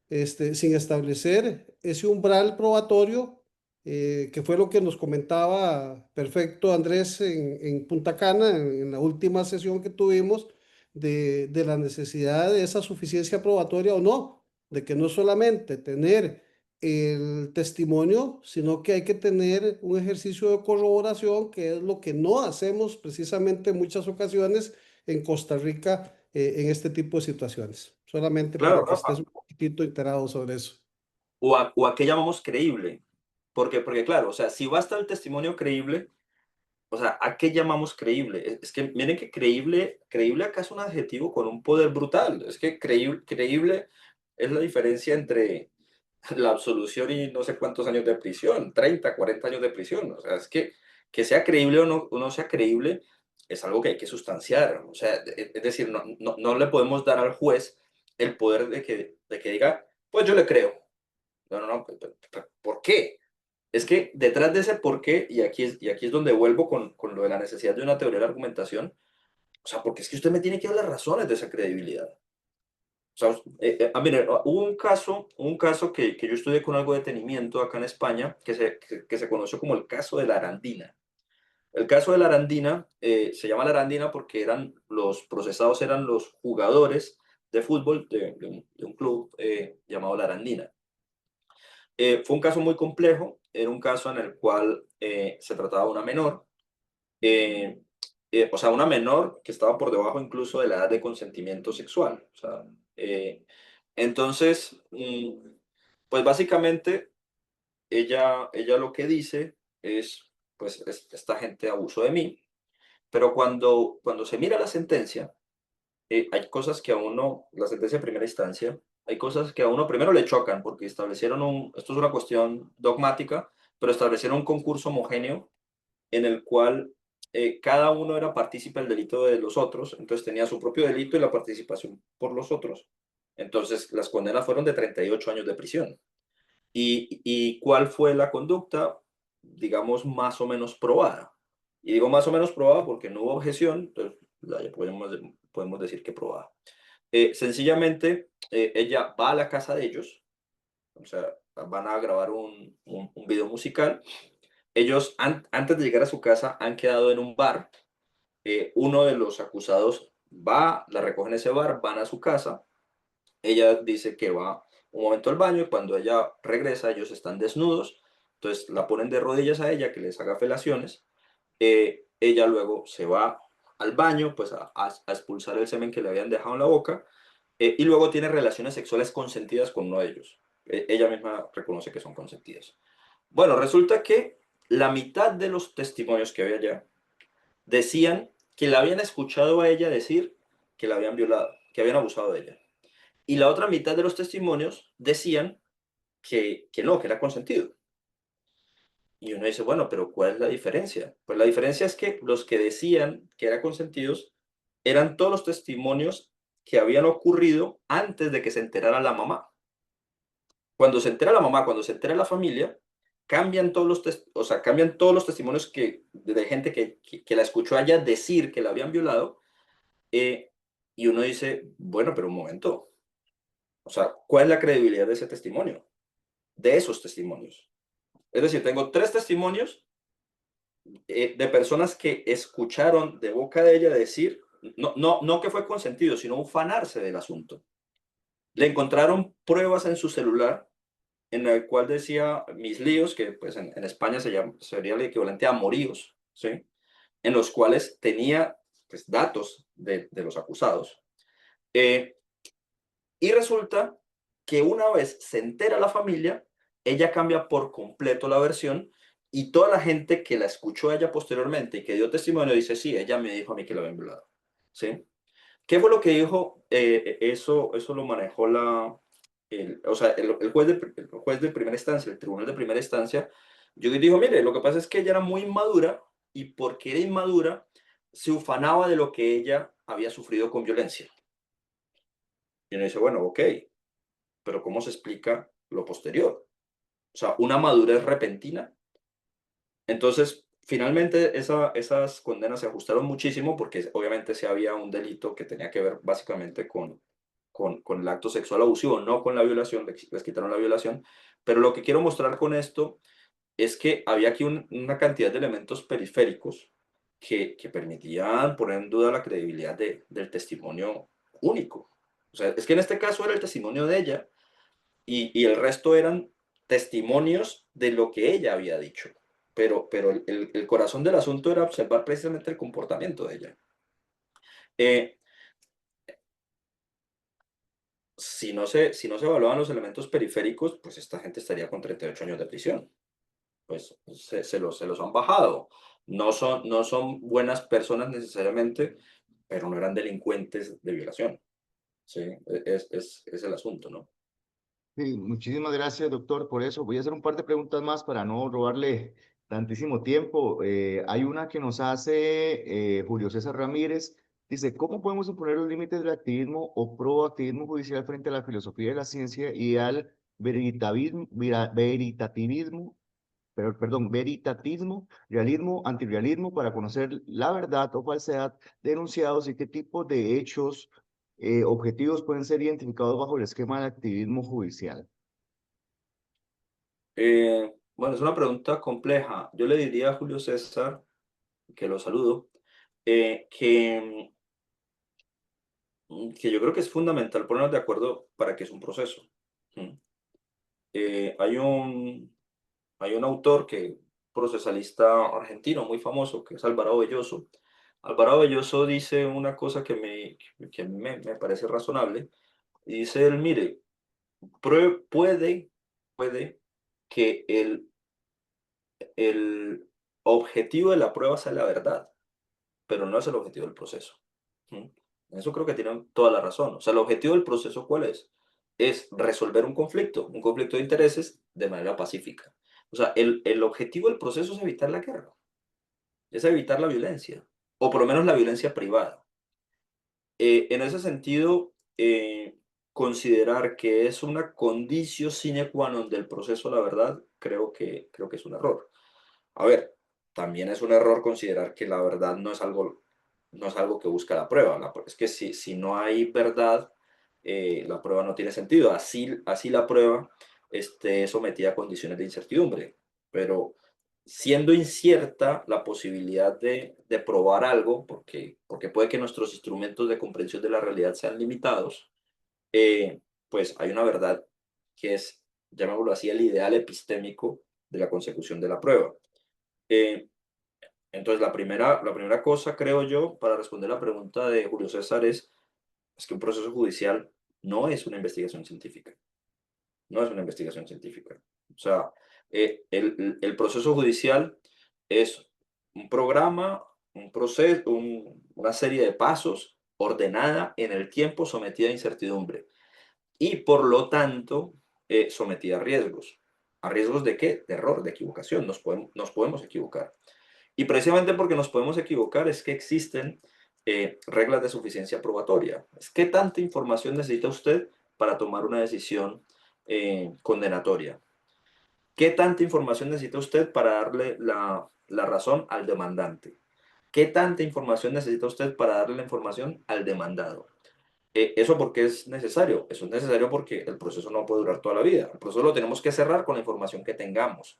sin establecer ese umbral probatorio, que fue lo que nos comentaba perfecto Andrés en Punta Cana, en la última sesión que tuvimos, de la necesidad de esa suficiencia probatoria o no, de que no solamente tener el testimonio, sino que hay que tener un ejercicio de corroboración, que es lo que no hacemos precisamente en muchas ocasiones en Costa Rica, en este tipo de situaciones. Solamente Claro, para que Rafa. estés un poquitito enterado sobre eso. O a qué llamamos creíble. Porque claro, o sea, si basta el testimonio creíble, o sea, ¿a qué llamamos creíble? Es que miren que creíble acá es un adjetivo con un poder brutal. Es que creíble es la diferencia entre la absolución y no sé cuántos años de prisión, 30, 40 años de prisión. O sea, es que sea creíble o no sea creíble es algo que hay que sustanciar. O sea, es decir, no le podemos dar al juez el poder de que diga, pues yo le creo. No, ¿por qué? Es que detrás de ese por qué, y aquí es donde vuelvo con lo de la necesidad de una teoría de la argumentación, o sea, porque es que usted me tiene que dar las razones de esa credibilidad. O sea, mire, hubo un caso que yo estudié con algo de detenimiento acá en España, que se conoció como el caso de la Arandina. El caso de la Arandina se llama la Arandina porque los procesados eran los jugadores de fútbol de un club llamado la Arandina. Fue un caso muy complejo, era un caso en el cual se trataba de una menor, eh, o sea, una menor que estaba por debajo incluso de la edad de consentimiento sexual. O sea, entonces, pues básicamente ella lo que dice es, pues esta gente abusó de mí, pero cuando se mira la sentencia, hay cosas que a uno, la sentencia de primera instancia, hay cosas que a uno primero le chocan porque establecieron esto es una cuestión dogmática, pero establecieron un concurso homogéneo en el cual cada uno era partícipe del delito de los otros, entonces tenía su propio delito y la participación por los otros. Entonces las condenas fueron de 38 años de prisión. ¿Y cuál fue la conducta, digamos, más o menos probada? Y digo más o menos probada porque no hubo objeción, entonces podemos decir que probada. Sencillamente, ella va a la casa de ellos, o sea, van a grabar un video musical. Ellos, antes de llegar a su casa, han quedado en un bar. Uno de los acusados va, la recogen en ese bar, van a su casa. Ella dice que va un momento al baño y cuando ella regresa, ellos están desnudos. Entonces la ponen de rodillas a ella que les haga felaciones. Ella luego se va al baño, pues a expulsar el semen que le habían dejado en la boca. Y luego tiene relaciones sexuales consentidas con uno de ellos. Ella misma reconoce que son consentidas. Bueno, resulta que la mitad de los testimonios que había allá decían que la habían escuchado a ella decir que la habían violado, que habían abusado de ella. Y la otra mitad de los testimonios decían que no, que era consentido. Y uno dice, bueno, pero ¿cuál es la diferencia? Pues la diferencia es que los que decían que eran consentidos eran todos los testimonios que habían ocurrido antes de que se enterara la mamá. Cuando se entera la mamá, cuando se entera la familia, cambian todos o sea, cambian todos los testimonios de gente que la escuchó a ella decir que la habían violado. Y uno dice, bueno, pero un momento. O sea, ¿cuál es la credibilidad de ese testimonio? De esos testimonios. Es decir, tengo tres testimonios de personas que escucharon de boca de ella decir, no que fue consentido, sino ufanarse del asunto. Le encontraron pruebas en su celular en el cual decía mis líos, que pues en España sería el equivalente a moríos, ¿sí? En los cuales tenía pues, datos de los acusados. Y resulta que una vez se entera la familia, ella cambia por completo la versión Y toda la gente que la escuchó a ella posteriormente y que dio testimonio dice, sí, ella me dijo a mí que la habían violado. ¿Sí? ¿Qué fue lo que dijo? Eso lo manejó o sea, el juez de primera instancia, el tribunal de primera instancia, yo dijo, mire, lo que pasa es que ella era muy inmadura y porque era inmadura, se ufanaba de lo que ella había sufrido con violencia. Y uno dice, bueno, ok, pero ¿cómo se explica lo posterior? O sea, una madurez repentina. Entonces, finalmente esas condenas se ajustaron muchísimo porque obviamente se había un delito que tenía que ver básicamente con el acto sexual abusivo, no con la violación, les quitaron la violación. Pero lo que quiero mostrar con esto es que había aquí una cantidad de elementos periféricos que permitían poner en duda la credibilidad del testimonio único. O sea, es que en este caso era el testimonio de ella y el resto eran testimonios de lo que ella había dicho. Pero el corazón del asunto era observar precisamente el comportamiento de ella. Eh, si no se evaluaban los elementos periféricos, pues esta gente estaría con 38 años de prisión. Pues se los han bajado. No son buenas personas necesariamente, pero no eran delincuentes de violación. Sí, es el asunto, ¿no? Sí, muchísimas gracias, doctor, por eso. Voy a hacer un par de preguntas más para no robarle tantísimo tiempo. Hay una que nos hace Julio César Ramírez. Dice, ¿cómo podemos imponer los límites del activismo o proactivismo judicial frente a la filosofía de la ciencia y al veritativismo, pero, perdón, veritatismo, realismo, antirrealismo para conocer la verdad o falsedad de enunciados y qué tipo de hechos objetivos pueden ser identificados bajo el esquema del activismo judicial? Bueno, es una pregunta compleja. Yo le diría a Julio César, que lo saludo, que yo creo que es fundamental ponernos de acuerdo para que es un proceso. ¿Mm? Eh, hay un, Hay un autor procesalista argentino muy famoso, que es Alvarado Belloso. Alvarado Belloso dice una cosa que me parece razonable. Y dice él, mire, puede que el objetivo de la prueba sea la verdad, pero no es el objetivo del proceso. ¿Mm? En eso creo que tienen toda la razón. O sea, el objetivo del proceso, ¿cuál es? Es resolver un conflicto de intereses de manera pacífica. O sea, el objetivo del proceso es evitar la guerra, es evitar la violencia, o por lo menos la violencia privada. En ese sentido, considerar que es una condicio sine qua non del proceso a la verdad, creo que es un error. A ver, también es un error considerar que la verdad no es algo que busca la prueba. Es que si no hay verdad, la prueba no tiene sentido. Así la prueba esté sometida a condiciones de incertidumbre. Pero siendo incierta la posibilidad de probar algo, porque puede que nuestros instrumentos de comprensión de la realidad sean limitados, pues hay una verdad que es, llamémoslo así, el ideal epistémico de la consecución de la prueba. Eh, entonces, la primera cosa, creo yo, para responder la pregunta de Julio César es que un proceso judicial no es una investigación científica. No es una investigación científica. O sea, el proceso judicial es un programa, un proceso, una serie de pasos ordenada en el tiempo, sometida a incertidumbre y por lo tanto sometida a riesgos. ¿A riesgos de qué? De error, de equivocación. Nos podemos equivocar. Y precisamente porque nos podemos equivocar es que existen reglas de suficiencia probatoria. ¿Qué tanta información necesita usted para tomar una decisión condenatoria? ¿Qué tanta información necesita usted para darle la razón al demandante? ¿Qué tanta información necesita usted para darle la información al demandado? ¿Eso por qué es necesario? Eso es necesario porque el proceso no puede durar toda la vida. El proceso lo tenemos que cerrar con la información que tengamos.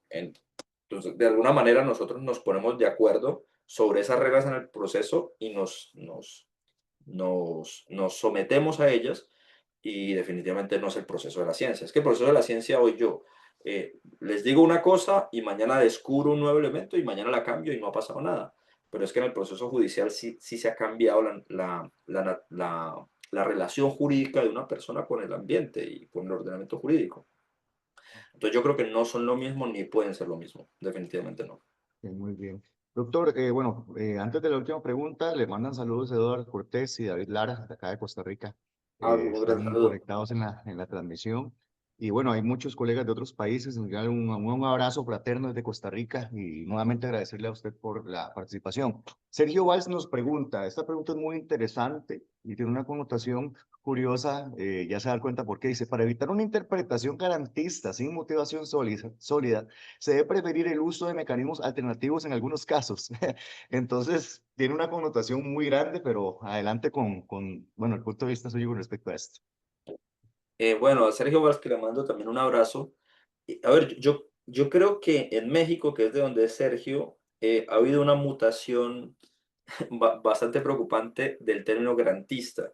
Entonces, de alguna manera nosotros nos ponemos de acuerdo sobre esas reglas en el proceso y nos sometemos a ellas y definitivamente no es el proceso de la ciencia. Es que el proceso de la ciencia hoy yo les digo una cosa y mañana descubro un nuevo elemento y mañana la cambio y no ha pasado nada. Pero es que en el proceso judicial sí se ha cambiado la relación jurídica de una persona con el ambiente y con el ordenamiento jurídico. Entonces yo creo que no son lo mismo ni pueden ser lo mismo, definitivamente no. Muy bien. Doctor, bueno, antes de la última pregunta, le mandan saludos Eduardo Cortés y David Lara, de acá de Costa Rica. Un gran Están saludo. conectados en la transmisión. Y bueno, hay muchos colegas de otros países. Un abrazo fraterno desde Costa Rica y nuevamente agradecerle a usted por la participación. Sergio Valls nos pregunta, esta pregunta es muy interesante y tiene una connotación curiosa, ya se da cuenta por qué. Dice, para evitar una interpretación garantista sin motivación sólida, se debe preferir el uso de mecanismos alternativos en algunos casos. Entonces, tiene una connotación muy grande, pero adelante bueno, el punto de vista suyo con respecto a esto. Bueno, a Sergio Vázquez le mando también un abrazo. A ver, yo creo que en México, que es de donde es Sergio, ha habido una mutación bastante preocupante del término garantista.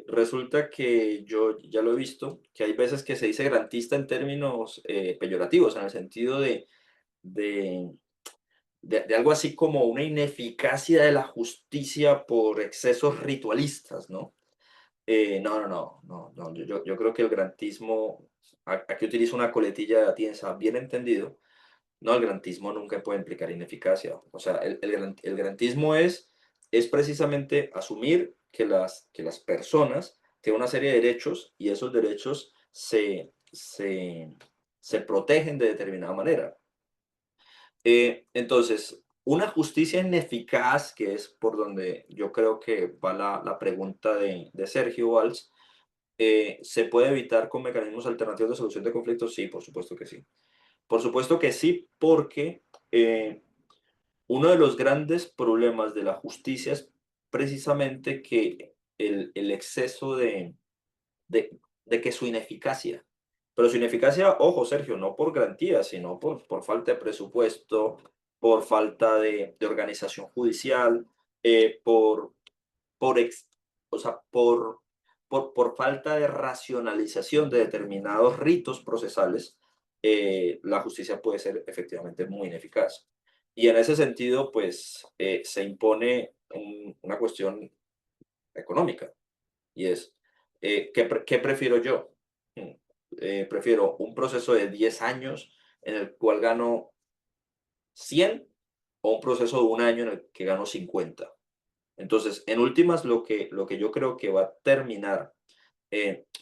Resulta que yo ya lo he visto, que hay veces que se dice garantista en términos peyorativos, en el sentido de, de algo así como una ineficacia de la justicia por excesos ritualistas, ¿no? No, yo creo que el grantismo, aquí utilizo una coletilla de Atienza, bien entendido, no, el grantismo nunca puede implicar ineficacia. O sea, el grantismo es precisamente asumir que las personas tienen una serie de derechos y esos derechos se protegen de determinada manera. Entonces, una justicia ineficaz, que es por donde yo creo que va la pregunta de Sergio Valls, ¿se puede evitar con mecanismos alternativos de solución de conflictos? Sí, por supuesto que sí. Por supuesto que sí, porque uno de los grandes problemas de la justicia es precisamente que el exceso de que su ineficacia, pero su ineficacia, ojo Sergio, no por garantía, sino por falta de presupuesto, por falta de organización judicial, por, ex- o sea, por falta de racionalización de determinados ritos procesales, la justicia puede ser efectivamente muy ineficaz. Y en ese sentido, pues se impone una cuestión económica y es, ¿qué prefiero yo? Mm, Prefiero un proceso de 10 años en el cual gano 100 o un proceso de un año en el que gano 50. Entonces, en últimas, lo que yo creo que va a terminar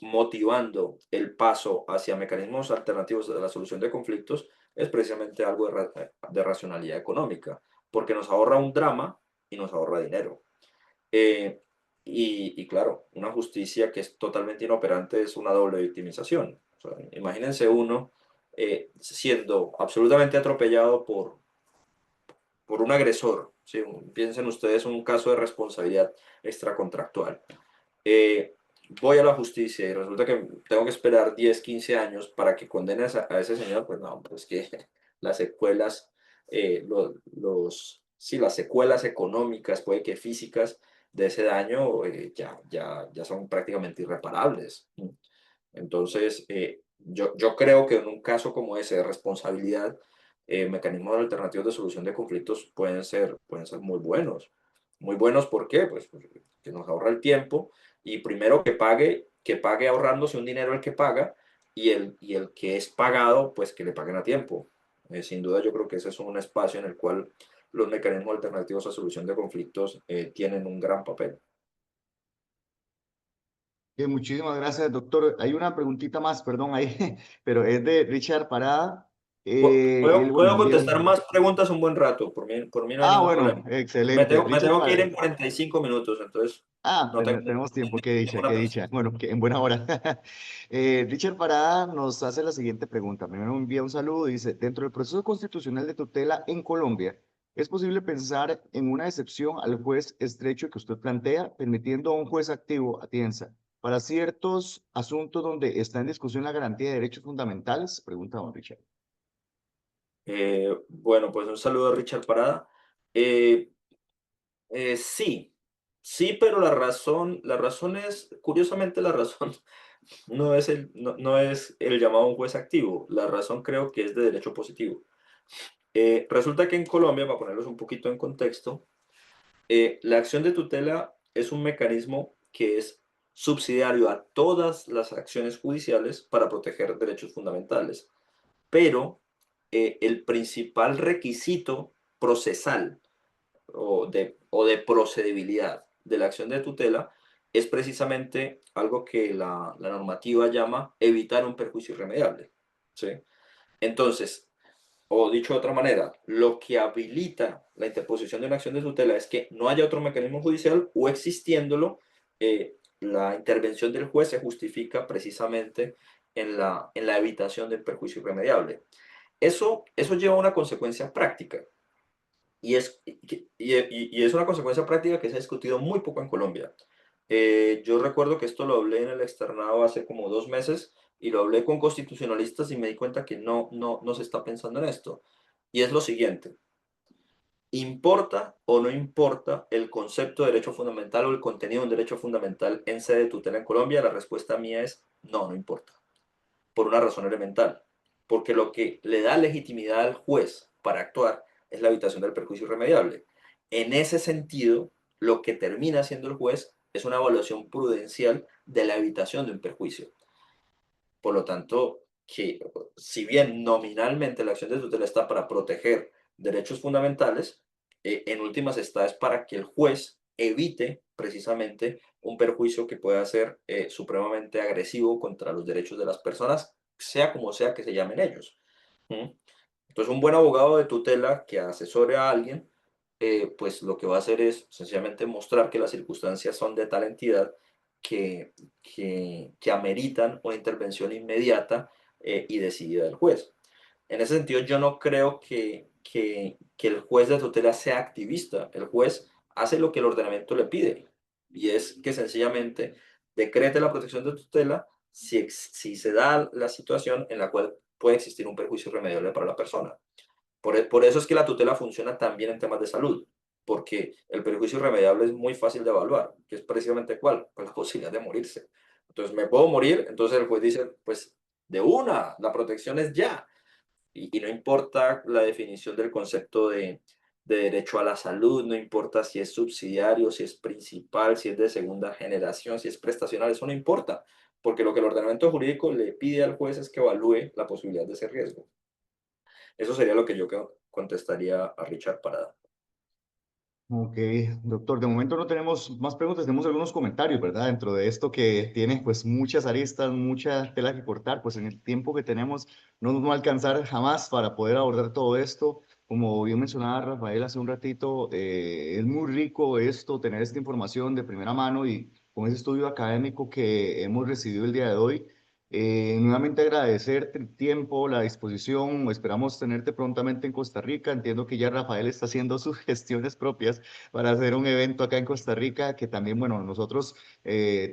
motivando el paso hacia mecanismos alternativos de la solución de conflictos es precisamente algo de racionalidad económica, porque nos ahorra un drama y nos ahorra dinero. Eh, y claro, una justicia que es totalmente inoperante es una doble victimización. O sea, imagínense uno siendo absolutamente atropellado por un agresor. ¿Sí? Piensen ustedes un caso de responsabilidad extracontractual. Eh, Voy a la justicia y resulta que tengo que esperar 10 15 años para que condenen a ese señor, pues no, pues que las secuelas, sí, las secuelas económicas, puede que físicas de ese daño ya son prácticamente irreparables. Entonces, yo creo que en un caso como ese de responsabilidad, mecanismos alternativos de solución de conflictos pueden ser muy buenos. Muy buenos, ¿por qué? Pues que nos ahorra el tiempo y primero que pague ahorrándose un dinero el que paga y el que es pagado, pues que le paguen a tiempo. Sin duda yo creo que ese es un espacio en el cual los mecanismos alternativos a solución de conflictos tienen un gran papel. Muchísimas gracias, doctor. Hay una preguntita más, perdón, ahí, pero es de Richard Parada. Él, bueno, Puedo contestar más preguntas un buen rato, por mí no hay ningún bueno, problema. excelente. Me Richard tengo que ir en Parada. 45 minutos, entonces no tengo Tenemos tiempo, qué dicha, ninguna qué presión. dicha. Bueno, que en buena hora. Richard Parada nos hace la siguiente pregunta. Primero envía un saludo, dice, dentro del proceso constitucional de tutela en Colombia, ¿es posible pensar en una excepción al juez estrecho que usted plantea, permitiendo a un juez activo, atienza, para ciertos asuntos donde está en discusión la garantía de derechos fundamentales? Pregunta don Richard. Bueno, pues un saludo a Richard Parada. Eh, sí, sí, pero la razón es, curiosamente la razón no es el llamado un juez activo, la razón creo que es de derecho positivo. Resulta que en Colombia, para ponerlos un poquito en contexto, la acción de tutela es un mecanismo que es subsidiario a todas las acciones judiciales para proteger derechos fundamentales. Pero el principal requisito procesal o de procedibilidad de la acción de tutela es precisamente algo que la normativa llama evitar un perjuicio irremediable. ¿Sí? Entonces, o dicho de otra manera, lo que habilita la interposición de una acción de tutela es que no haya otro mecanismo judicial o existiéndolo, la intervención del juez se justifica precisamente en la evitación del perjuicio irremediable. Eso lleva a una consecuencia práctica y es una consecuencia práctica que se ha discutido muy poco en Colombia. Yo recuerdo que esto lo hablé en el externado hace como 2 meses y lo hablé con constitucionalistas y me di cuenta que no se está pensando en esto. Y es lo siguiente, ¿importa o no importa el concepto de derecho fundamental o el contenido de un derecho fundamental en sede de tutela en Colombia? La respuesta mía es no importa, por una razón elemental, porque lo que le da legitimidad al juez para actuar es la evitación del perjuicio irremediable. En ese sentido, lo que termina haciendo el juez es una evaluación prudencial de la evitación de un perjuicio. Por lo tanto, que si bien nominalmente la acción de tutela está para proteger derechos fundamentales, en últimas está es para que el juez evite precisamente un perjuicio que pueda ser supremamente agresivo contra los derechos de las personas, sea como sea que se llamen ellos. ¿Mm? Entonces, un buen abogado de tutela que asesore a alguien, pues lo que va a hacer es sencillamente mostrar que las circunstancias son de tal entidad que ameritan una intervención inmediata y decidida del juez. En ese sentido, yo no creo que el juez de tutela sea activista. El juez hace lo que el ordenamiento le pide y es que sencillamente decrete la protección de tutela si se da la situación en la cual puede existir un perjuicio irremediable para la persona. Por eso es que la tutela funciona también en temas de salud, porque el perjuicio irremediable es muy fácil de evaluar, que es precisamente cuál, pues la posibilidad de morirse. Entonces, ¿me puedo morir? Entonces el juez dice, pues de una, la protección es ya. Y no importa la definición del concepto de derecho a la salud, no importa si es subsidiario, si es principal, si es de segunda generación, si es prestacional, eso no importa, porque lo que el ordenamiento jurídico le pide al juez es que evalúe la posibilidad de ese riesgo. Eso sería lo que yo contestaría a Richard Parada. Ok, doctor, de momento no tenemos más preguntas, tenemos algunos comentarios, ¿verdad? Dentro de esto que tiene pues muchas aristas, mucha tela que cortar, pues en el tiempo que tenemos no nos va a alcanzar jamás para poder abordar todo esto. Como bien mencionaba Rafael hace un ratito, es muy rico esto, tener esta información de primera mano y con ese estudio académico que hemos recibido el día de hoy. Nuevamente agradecerte el tiempo, la disposición, esperamos tenerte prontamente en Costa Rica. Entiendo que ya Rafael está haciendo sus gestiones propias para hacer un evento acá en Costa Rica, que también, bueno, nosotros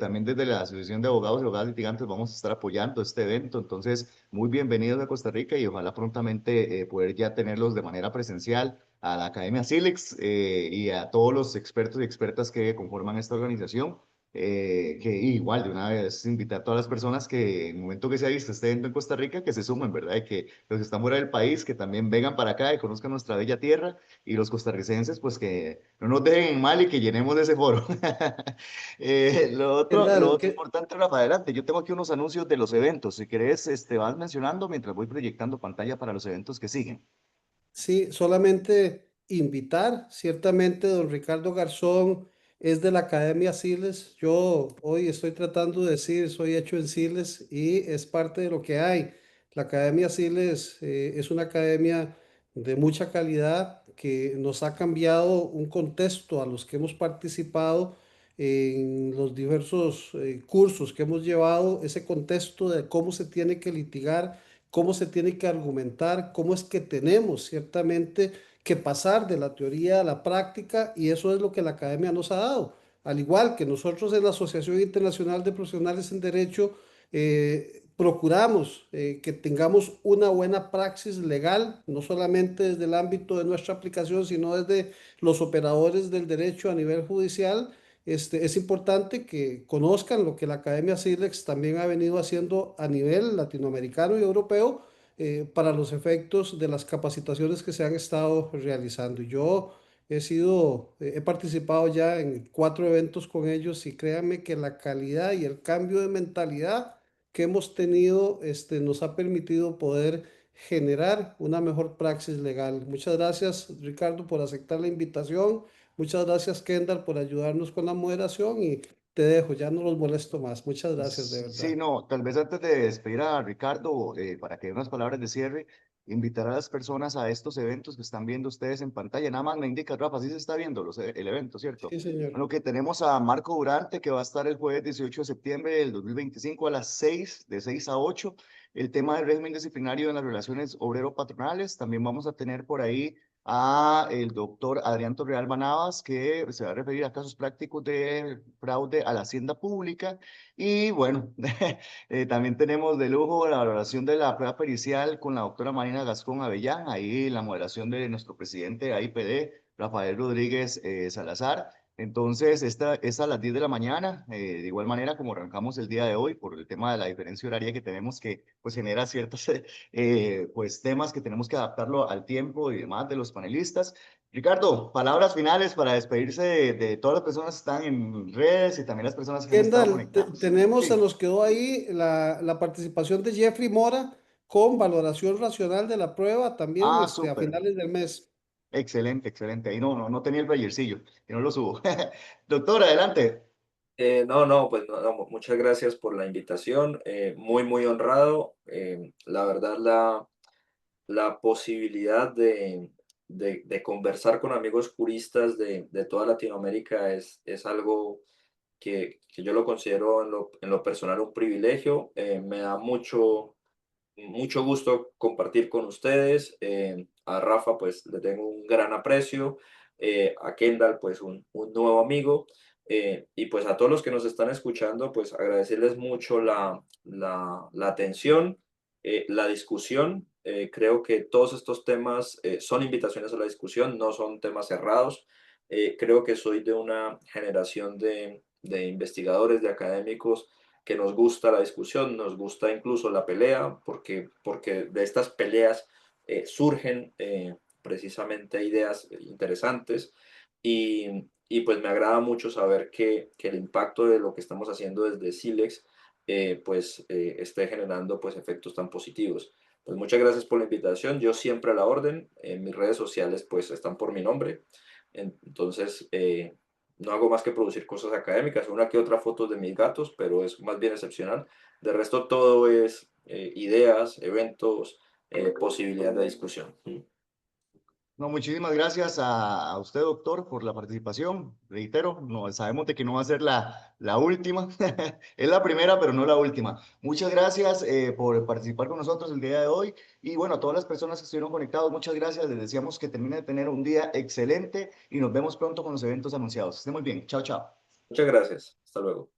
también desde la Asociación de Abogados y Abogadas Litigantes vamos a estar apoyando este evento. Entonces, muy bienvenidos a Costa Rica y ojalá prontamente poder ya tenerlos de manera presencial a la Academia Silex y a todos los expertos y expertas que conforman esta organización. Que igual de una vez invitar a todas las personas que en el momento que se ha visto este evento en Costa Rica, que se sumen, ¿verdad? Y que los que están fuera del país, que también vengan para acá y conozcan nuestra bella tierra y los costarricenses, pues que no nos dejen en mal y que llenemos de ese foro. Lo General, otro importante, Rafa, adelante. Yo tengo aquí unos anuncios de los eventos. Si querés, vas mencionando mientras voy proyectando pantalla para los eventos que siguen. sí, solamente invitar, ciertamente don Ricardo Garzón es de la Academia Siles. Yo hoy estoy tratando de decir, soy hecho en Siles y es parte de lo que hay. La Academia Siles es una academia de mucha calidad que nos ha cambiado un contexto a los que hemos participado en los diversos cursos que hemos llevado, ese contexto de cómo se tiene que litigar, cómo se tiene que argumentar, cómo es que tenemos ciertamente que pasar de la teoría a la práctica y eso es lo que la academia nos ha dado. Al igual que nosotros en la Asociación Internacional de Profesionales en Derecho, procuramos que tengamos una buena praxis legal, no solamente desde el ámbito de nuestra aplicación, sino desde los operadores del derecho a nivel judicial. Es importante que conozcan lo que la Academia SILEX también ha venido haciendo a nivel latinoamericano y europeo para los efectos de las capacitaciones que se han estado realizando. Y yo he participado ya en 4 eventos con ellos y créanme que la calidad y el cambio de mentalidad que hemos tenido nos ha permitido poder generar una mejor praxis legal. Muchas gracias, Ricardo, por aceptar la invitación. Muchas gracias, Kendall, por ayudarnos con la moderación y te dejo, ya no los molesto más. Muchas gracias, de Sí, verdad. no, tal vez antes de despedir a Ricardo, para que dé unas palabras de cierre, invitar a las personas a estos eventos que están viendo ustedes en pantalla. Nada más me indica, Rafa, sí se está viendo el evento, ¿cierto? Sí, señor. Bueno, que tenemos a Marco Durante, que va a estar el jueves 18 de septiembre del 2025 a las 6, de 6 a 8. El tema del régimen disciplinario en las relaciones obrero-patronales. También vamos a tener por ahí a el doctor Adrián Torrealba Navas, que se va a referir a casos prácticos de fraude a la hacienda pública. Y bueno, también tenemos de lujo la valoración de la prueba pericial con la doctora Marina Gascón Avellán, ahí la moderación de nuestro presidente de AIPD, Rafael Rodríguez Salazar. Entonces, esta es a las 10 de la mañana, de igual manera como arrancamos el día de hoy, por el tema de la diferencia horaria que tenemos que pues genera ciertos pues, temas que tenemos que adaptarlo al tiempo y demás de los panelistas. Ricardo, palabras finales para despedirse de todas las personas que están en redes y también las personas que han estado Kendall, conectadas. tenemos, se Sí. nos quedó ahí la participación de Jeffrey Mora con valoración racional de la prueba también Ah, a súper. finales del mes. Excelente, excelente. Ahí no tenía el playercillo y no lo subo. Doctor, adelante. No, pues muchas gracias por la invitación. Muy, muy honrado. La verdad, la posibilidad de conversar con amigos juristas de toda Latinoamérica es algo que yo lo considero en lo personal un privilegio. Me da mucho gusto compartir con ustedes. A Rafa, pues le tengo un gran aprecio. A Kendall, pues un nuevo amigo. Y pues a todos los que nos están escuchando, pues agradecerles mucho la atención, la discusión. Creo que todos estos temas son invitaciones a la discusión, no son temas cerrados. Creo que soy de una generación de investigadores, de académicos que nos gusta la discusión, nos gusta incluso la pelea, porque de estas peleas surgen precisamente ideas interesantes y pues me agrada mucho saber que el impacto de lo que estamos haciendo desde Silex esté generando pues efectos tan positivos. Pues muchas gracias por la invitación, yo siempre a la orden, en mis redes sociales pues están por mi nombre, entonces no hago más que producir cosas académicas, una que otra fotos de mis gatos, pero es más bien excepcional. De resto todo es ideas, eventos, posibilidad de discusión. No, muchísimas gracias a usted, doctor, por la participación. Reitero, no, sabemos de que no va a ser la última. Es la primera, pero no la última. Muchas gracias por participar con nosotros el día de hoy. Y bueno, a todas las personas que estuvieron conectados, muchas gracias. Les deseamos que terminen de tener un día excelente y nos vemos pronto con los eventos anunciados. Estén muy bien. Chao, chao. Muchas gracias. Hasta luego.